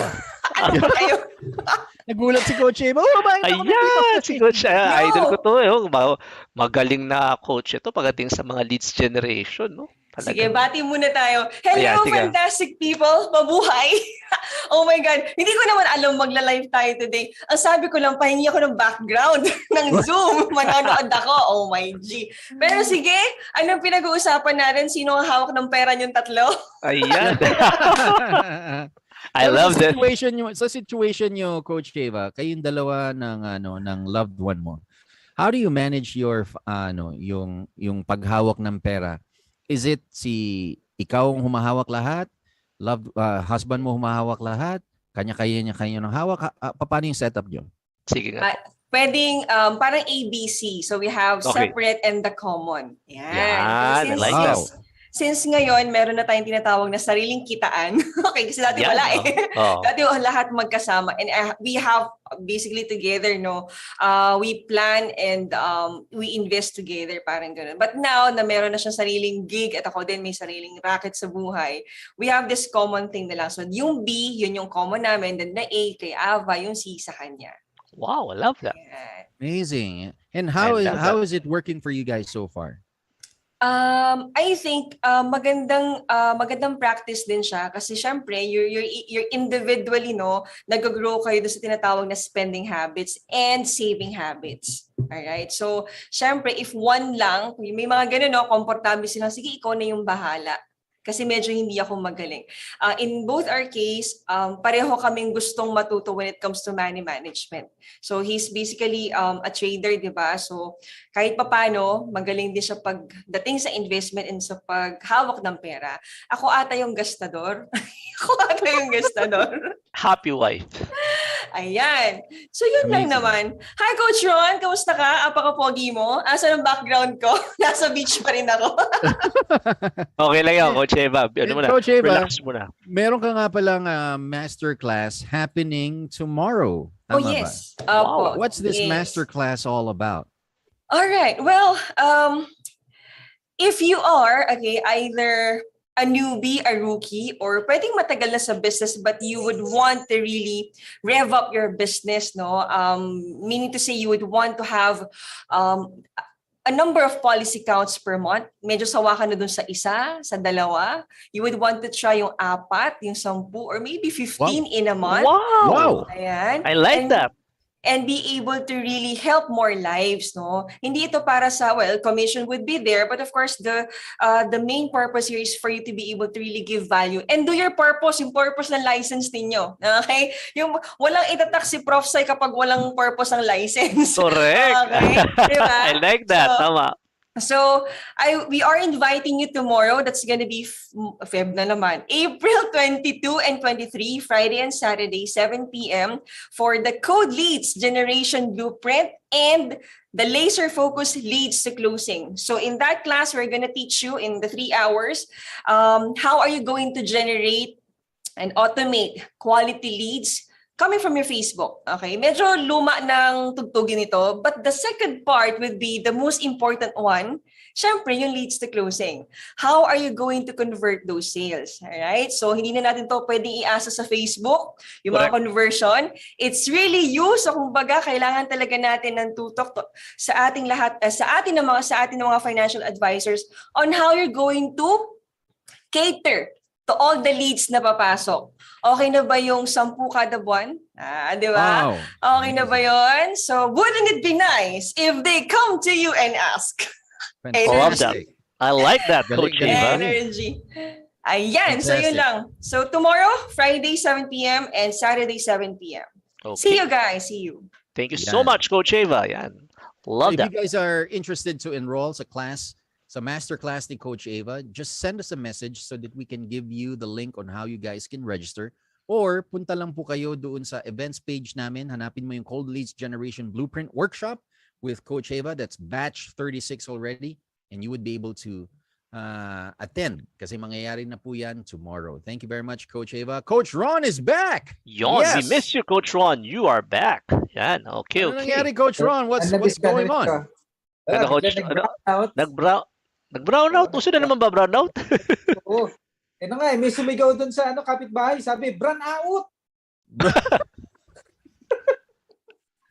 Nagulat si Coach Eva. Oh my God! Ayan! Si Coach, idol ko to. Magaling na coach ito pagdating sa mga leads generation. No? Sige, bati muna tayo. Hello, Ayan, sige. fantastic people! Mabuhay! Oh my God! Hindi ko naman alam magla-live tayo today. Ang sabi ko lang, pahingi ako ng background ng Zoom. Manonood ako. Oh my G. Pero sige, anong pinag-uusapan natin? Sino ang hawak ng pera niyong tatlo? Ayan. I love that. Sa situation nyo, Coach Eva, kayong dalawa ng loved one mo. How do you manage your yung paghawak ng pera? Is it ikaw ang humahawak lahat? Husband mo humahawak lahat? Kanya-kanya ng hawak? Paano yung setup nyo? Sige nga. Pwedeng parang ABC. So we have Okay. separate and the common. Yan. Yan, I like that. Since ngayon, meron na tayong tinatawag na sariling kitaan. Okay, kasi dati Yan, wala eh. oh. Dati lahat magkasama. And we have basically together, we plan and we invest together, parang ganun. But now, na meron na siyang sariling gig at ako din may sariling racket sa buhay, we have this common thing na lang. So yung B, yun yung common namin. Then the A, kay Ava, yung C sa kanya. Wow, I love that. Yan. Amazing. And how is it working for you guys so far? I think magandang practice din siya kasi syempre you're individually nag-grow kayo doon sa tinatawag na spending habits and saving habits. All right? So syempre if one lang, may mga ganun komportable sila, sige ikaw na yung bahala. Kasi medyo hindi ako magaling. In both our case, pareho kaming gustong matuto when it comes to money management. So he's basically a trader, di ba? So kahit papano, magaling din siya pagdating sa investment and sa paghawak ng pera. Ako ata yung gastador. Happy wife. Ayan. So yun lang naman. Hi Coach Ron, kamusta ka? Apaka-pogi mo? Asa ng background ko? Nasa beach pa rin ako. Okay lang yan, Coach Eva. Coach Eva, relax muna. Meron ka nga palang masterclass happening tomorrow. Tama yes. ba? Opo. What's this Yes. masterclass all about? All right. Well, if you are, either a newbie, a rookie, or pwedeng matagal na sa business but you would want to really rev up your business, meaning to say you would want to have a number of policy counts per month. Medyo sawa ka na dun sa isa, sa dalawa. You would want to try yung 4, yung 10, or maybe 15 in a month. Wow! Ayan. I like that. And be able to really help more lives, Hindi ito para sa, commission would be there, but of course, the main purpose here is for you to be able to really give value and do your purpose, yung purpose ng license ninyo. Okay? Yung walang itatak si Prof. Sai kapag walang purpose ang license. Correct. Okay? Diba? I like that. So, Tama. So we are inviting you tomorrow. That's gonna be Feb na naman. April 22 and 23, Friday and Saturday, 7 p.m. for the Code Leads Generation Blueprint and the Laser Focus Leads to Closing. So in that class, we're gonna teach you in the 3 hours, how are you going to generate and automate quality leads coming from your Facebook. Okay, medyo luma ng tugtugin ito, but the second part would be the most important one. Syempre, yung leads to closing. How are you going to convert those sales? Alright? So, hindi na natin to pwedeng iasa sa Facebook, yung mga conversion. It's really you. So, kumbaga, kailangan talaga natin ng tutok sa ating lahat, sa atin ng mga financial advisors on how you're going to cater to all the leads na papasok. Okay na ba yung 10 kada buwan? Di ba? Wow. Okay na ba yun? So, wouldn't it be nice if they come to you and ask? I love that. I like that, Coach Galing, Eva. Energy. Ayan, so yun lang. So, tomorrow, Friday, 7 p.m. and Saturday, 7 p.m. Okay. See you guys. See you. Thank you so much, Coach Eva. Yan. Love If that. you guys are interested to enroll sa class, sa masterclass ni Coach Eva, just send us a message so that we can give you the link on how you guys can register. Or punta lang po kayo doon sa events page namin. Hanapin mo yung Cold Leads Generation Blueprint Workshop with Coach Eva. That's batch 36 already. And you would be able to attend kasi mangyayari na po yan tomorrow. Thank you very much, Coach Eva. Coach Ron is back! Yon, Yes! we missed you, Coach Ron. You are back. Yan, okay, Ano okay. nangyari, Coach Ron? What's going on? Ano, Coach? Nag-brown out? Uso na naman ba brown out? Oo. Ano nga, may sumigaw doon sa kapitbahay. Sabi, brown out!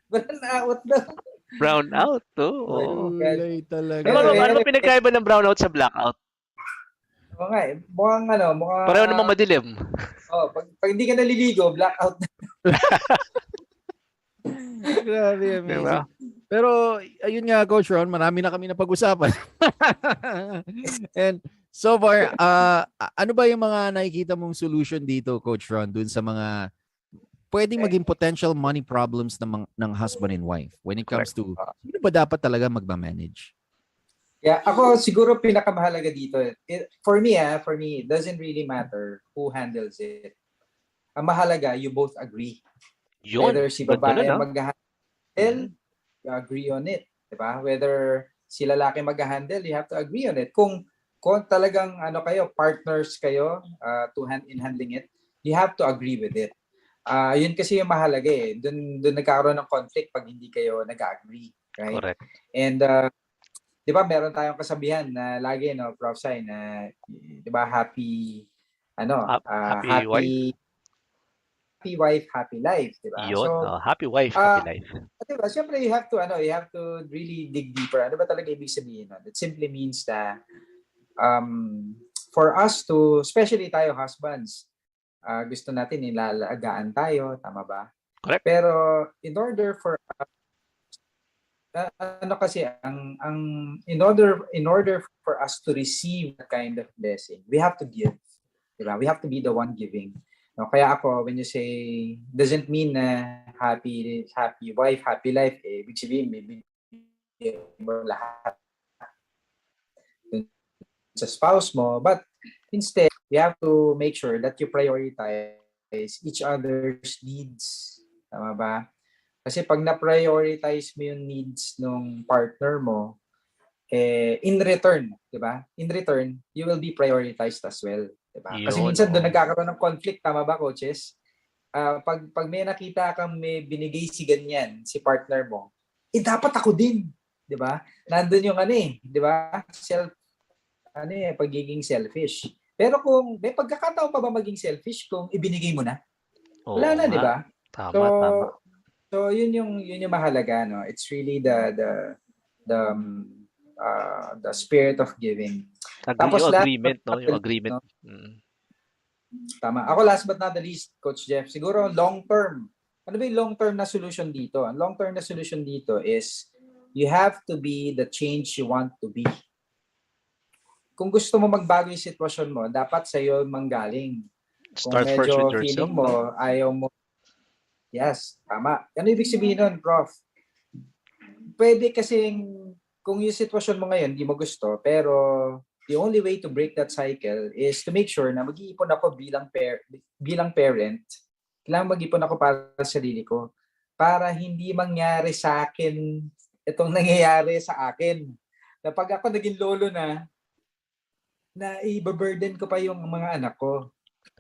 Brown out daw. Brown out, oh. Ulay talaga. Ano pinagkaiba ng brown out sa blackout? Oo nga, mukhang Pareho namang madilim. Oh, pag hindi ka naliligo, blackout. Grabe, amazing. Diba? Pero, ayun nga, Coach Ron, marami na kami na pag-usapan. And so far, ano ba yung mga nakikita mong solution dito, Coach Ron, dun sa mga pwedeng maging potential money problems ng husband and wife when it comes to, sino ba dapat talaga magmamanage? Yeah, ako siguro pinakamahalaga dito. For me, it doesn't really matter who handles it. Ang mahalaga, you both agree. Yun. Whether si babae mag-handle, you agree on it. Diba? Whether si lalaki mag-handle, you have to agree on it. Kung talagang partners kayo to hand in handling it, you have to agree with it. Yun kasi yung mahalaga eh. Doon nagkakaroon ng conflict pag hindi kayo nag-agree. Right? Correct. And di ba meron tayong kasabihan na lagi, Prof. Sai, na di ba happy wife, happy life, di ba? Yun, So, happy wife, happy life. di ba, siyempre you have to really dig deeper. Ano ba talaga ibig sabihin nun? It simply means that for us to, especially tayo husbands, gusto natin nilalagaan tayo, tama ba? Correct. Pero in order for in order for us to receive that kind of blessing, we have to give. Diba? We have to be the one giving. No, kaya ako, when you say doesn't mean na happy wife, happy life, ibig sabihin may mo lahat sa spouse mo, but instead we have to make sure that you prioritize each other's needs. Tama ba? Kasi pag na-prioritize mo yung needs ng partner mo, in return, di ba? In return, you will be prioritized as well. Di ba? Kasi minsan doon nagkakaroon ng conflict, tama ba, coaches? Pag may nakita kang may binigay si ganyan, si partner mo, dapat ako din. Di ba? Nandun yung di ba? Pagiging selfish. Pero kung may pagkakataon pa ba maging selfish kung ibinigay mo na? Wala na, di ba? Tama. So yun yung mahalaga, no? It's really the spirit of giving. Tapos agreement, no? Yung agreement. No? Tama. Ako last but not the least, Coach Jeff, siguro long term. Ano ba yung long term na solution dito? Ang long term na solution dito is you have to be the change you want to be. Kung gusto mo magbago yung sitwasyon mo, dapat sa'yo manggaling. Kung Start first medyo with yourself. feeling mo, ayaw mo. Yes, tama. Ano ibig sabihin nun, Prof? Pwede kasing kung yung sitwasyon mo ngayon, di mo gusto, pero the only way to break that cycle is to make sure na mag-iipon ako bilang parent. Kailangan mag-ipon ako para sa sarili ko para hindi mangyari sa akin itong nangyayari sa akin. Na pag ako naging lolo na i-burden ko pa yung mga anak ko.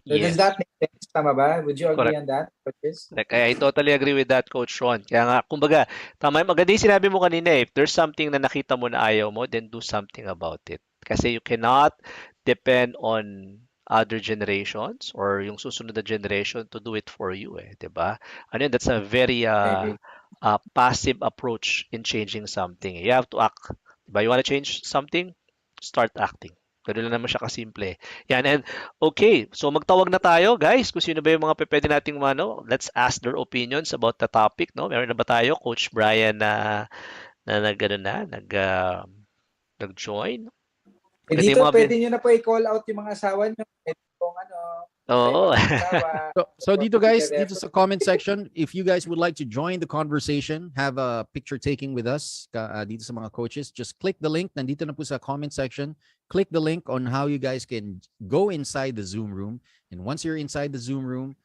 So does Yes. that make sense? Tama ba? Would you agree Correct. on that? Coaches? Like, I totally agree with that, Coach Ron. Kaya nga, kumbaga, tama, maganda yung sinabi mo kanina eh. If there's something na nakita mo na ayaw mo, then do something about it. Kasi you cannot depend on other generations or yung susunod na generation to do it for you eh, 'di ba? Ano yun, that's a very I agree. passive approach in changing something. You have to act. 'Di ba? You want to change something? Start acting. Ganun lang naman siya kasimple. Yan, and okay, so magtawag na tayo, guys. Kung sino ba yung mga pwede nating let's ask their opinions about the topic, no? Meron na ba tayo, Coach Brian nag-join? Eh, Kasi dito yung mga pwede nyo na po i-call out yung mga asawa nyo. Pwede pong Oo. asawa. So dito guys, dito sa comment section, if you guys would like to join the conversation, have a picture taking with us dito sa mga coaches, just click the link. Nandito na po sa comment section. Click the link on how you guys can go inside the Zoom room. And once you're inside the Zoom room,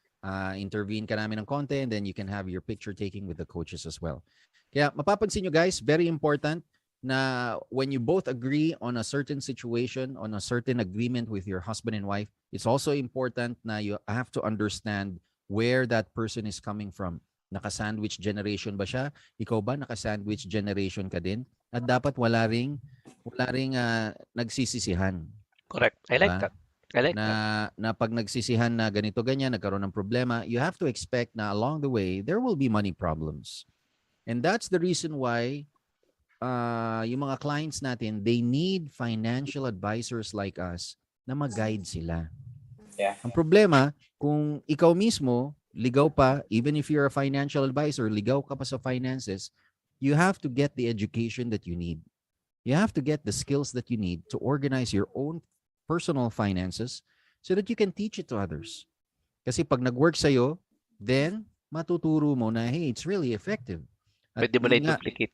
intervene ka namin ng konti and then you can have your picture taking with the coaches as well. Kaya mapapansin nyo guys, very important na when you both agree on a certain situation, on a certain agreement with your husband and wife, it's also important na you have to understand where that person is coming from. Naka-sandwich generation ba siya? Ikaw ba naka-sandwich generation ka din? At dapat wala ring nagsisisihan. Correct. I like Diba? that. I like that. Na pag nagsisihan na ganito ganyan, nagkaroon ng problema, you have to expect na along the way, there will be money problems. And that's the reason why yung mga clients natin, they need financial advisors like us na mag-guide sila. Yeah. Ang problema, kung ikaw mismo, ligaw pa, even if you're a financial advisor, ligaw ka pa sa finances, you have to get the education that you need. You have to get the skills that you need to organize your own personal finances so that you can teach it to others. Kasi pag nag-work sa'yo, then matuturo mo na, hey, it's really effective. At Pwede mo na yun nga, i-duplicate.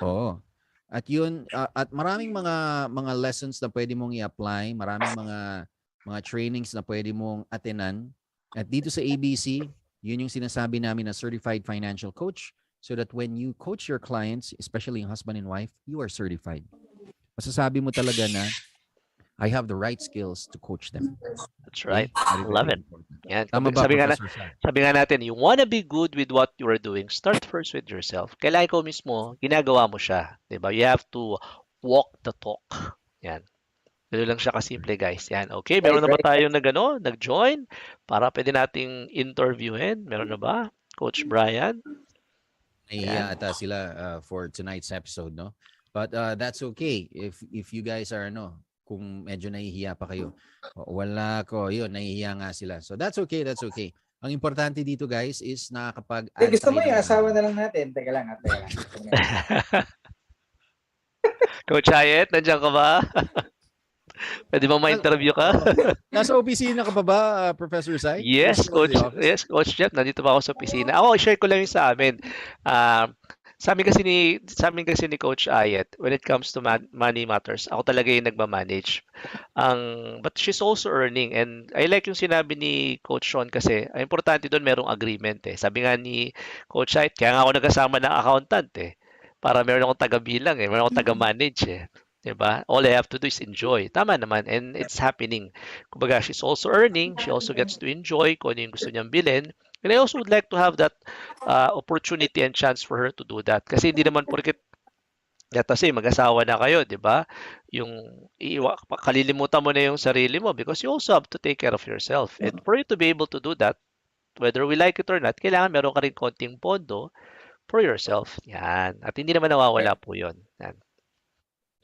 oo. At yun, at maraming mga lessons na pwede mong i-apply, maraming mga trainings na pwede mong attenan. At dito sa ABC, yun yung sinasabi namin na certified financial coach so that when you coach your clients, especially yung husband and wife, you are certified. Masasabi mo talaga na I have the right skills to coach them. That's right. Very, very Love it. important. Yan. Tama ba, Professor Sai? Sabi nga natin, you wanna be good with what you are doing, start first with yourself. Kailangan ikaw mismo, ginagawa mo siya. Diba? You have to walk the talk. Yan. Ganun lang siya kasimple, guys. Yan. Okay, meron na ba tayong nag-join? Para pwede nating interviewin? Meron na ba? Coach Brian? Nahihiya ata sila for tonight's episode, no? But that's okay. If you guys are, kung medyo nahihiya pa kayo. Wala ko, yun, nahihiya nga sila. So that's okay, that's okay. Ang importante dito guys is nakakapag-add Gusto mo tayo yung ng asawa value. na lang natin. Teka lang. Coach Hayet, nandiyan ka ba? Pwede ba ma-interview ka? Nasa opisina ka pa ba, Professor Sai? Yes, You're still in Coach. the office? Yes, Coach Jeff, nandito pa ako sa opisina. Ako, share ko lang yung sa amin. Sa amin kasi ni Coach Ayet, when it comes to money matters, ako talaga yung nagmamanage. But she's also earning, and I like yung sinabi ni Coach Sean kasi, ang importante doon merong agreement eh. Sabi nga ni Coach Ayet, kaya nga ako nagkasama ng accountant eh. Para meron akong taga-bilang eh, meron akong taga-manage eh. Diba? All I have to do is enjoy. Tama naman, and it's happening. Kumbaga, she's also earning, she also gets to enjoy kung ano yung gusto niyang bilhin. And I also would like to have that opportunity and chance for her to do that. Kasi hindi naman porket kasi mag-asawa na kayo, di ba? Yung kalilimutan mo na yung sarili mo because you also have to take care of yourself. And for you to be able to do that, whether we like it or not, kailangan meron ka rin konting pondo for yourself. Yan. At hindi naman nawawala po yun. Yan.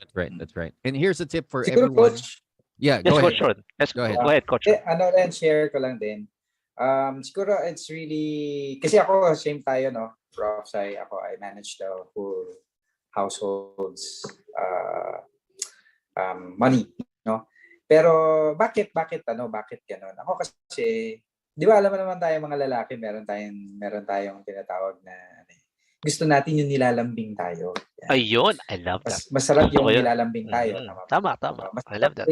That's right, that's right. And here's a tip for Siguro, everyone. Coach, Yeah, Yes, go Coach ahead. Sean. Yes, Go ahead. Go ahead, Coach Sean. rin, share ko lang din. Siguro it's really, kasi ako, same tayo, no? Prof. I manage the whole household's money, no? Pero bakit ganun? Ako kasi, di ba alam mo naman tayo mga lalaki, meron tayong tinatawag na gusto natin yung nilalambing tayo. Yan. Ayun, I love that. Masarap Gusto ko yung yun. nilalambing tayo. Tama, tama. I love that.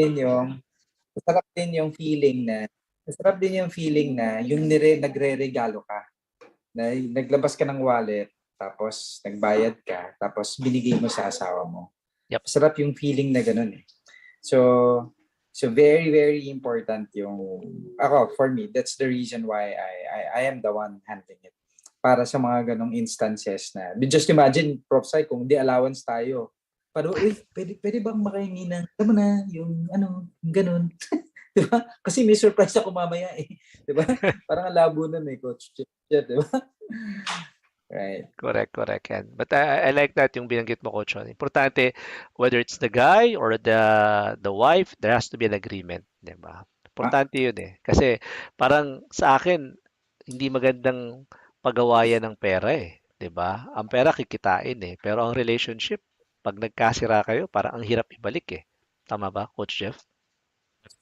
Masarap din yung feeling na yung nagre-regalo ka. Na naglabas ka ng wallet, tapos nagbayad ka, tapos binigay mo sa asawa mo. Yep. Masarap yung feeling na ganun eh. So very, very important for me, that's the reason why I am the one handling it. Para sa mga ganong instances na, just imagine, Prof. Sai, kung di allowance tayo, pero, pwede bang makahingi ng, tama na, yung ganun. Diba? Kasi may surprise ako mamaya eh. Diba? Parang ang labo nun eh, Coach. Diba? Right. Correct. Yan. But I like that yung binanggit mo, Coach. Importante, whether it's the guy or the wife, there has to be an agreement. Diba? Importante yun eh. Kasi parang sa akin, hindi magandang pagawayan ng pera eh. Diba? Ang pera kikitain eh. Pero ang relationship, pag nagkasira kayo, parang ang hirap ibalik eh. Tama ba, Coach Jeff? That's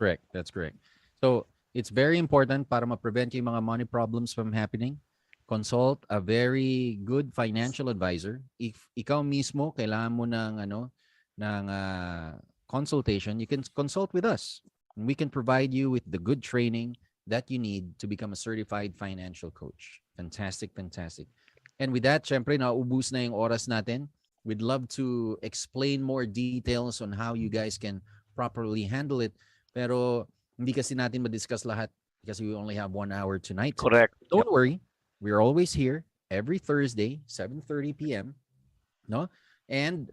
correct. So, it's very important para ma-prevent yung mga money problems from happening. Consult a very good financial advisor. If ikaw mismo kailangan mo ng consultation, you can consult with us. And we can provide you with the good training that you need to become a certified financial coach. Fantastic. And with that, syempre, naubos na yung oras natin. We'd love to explain more details on how you guys can properly handle it. Pero hindi kasi natin ma-discuss lahat because we only have 1 hour tonight. Correct. Don't worry. We're always here every Thursday, 7:30 p.m. No? And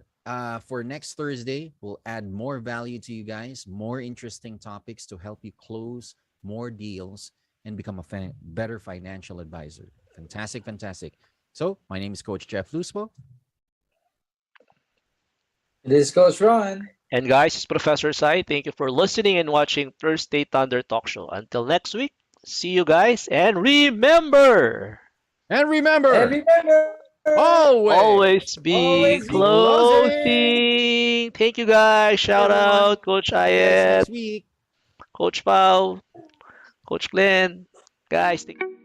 for next Thursday, we'll add more value to you guys, more interesting topics to help you close more deals and become a better financial advisor. Fantastic. So, my name is Coach Jeff Luspo. This is Coach Ron. And guys, it's Professor Sai. Thank you for listening and watching Thursday Thunder Talk Show. Until next week, see you guys, and remember, always be closing. Thank you guys. Shout out, Coach Ayet, Coach Pau, Coach Glenn. Guys, thank you.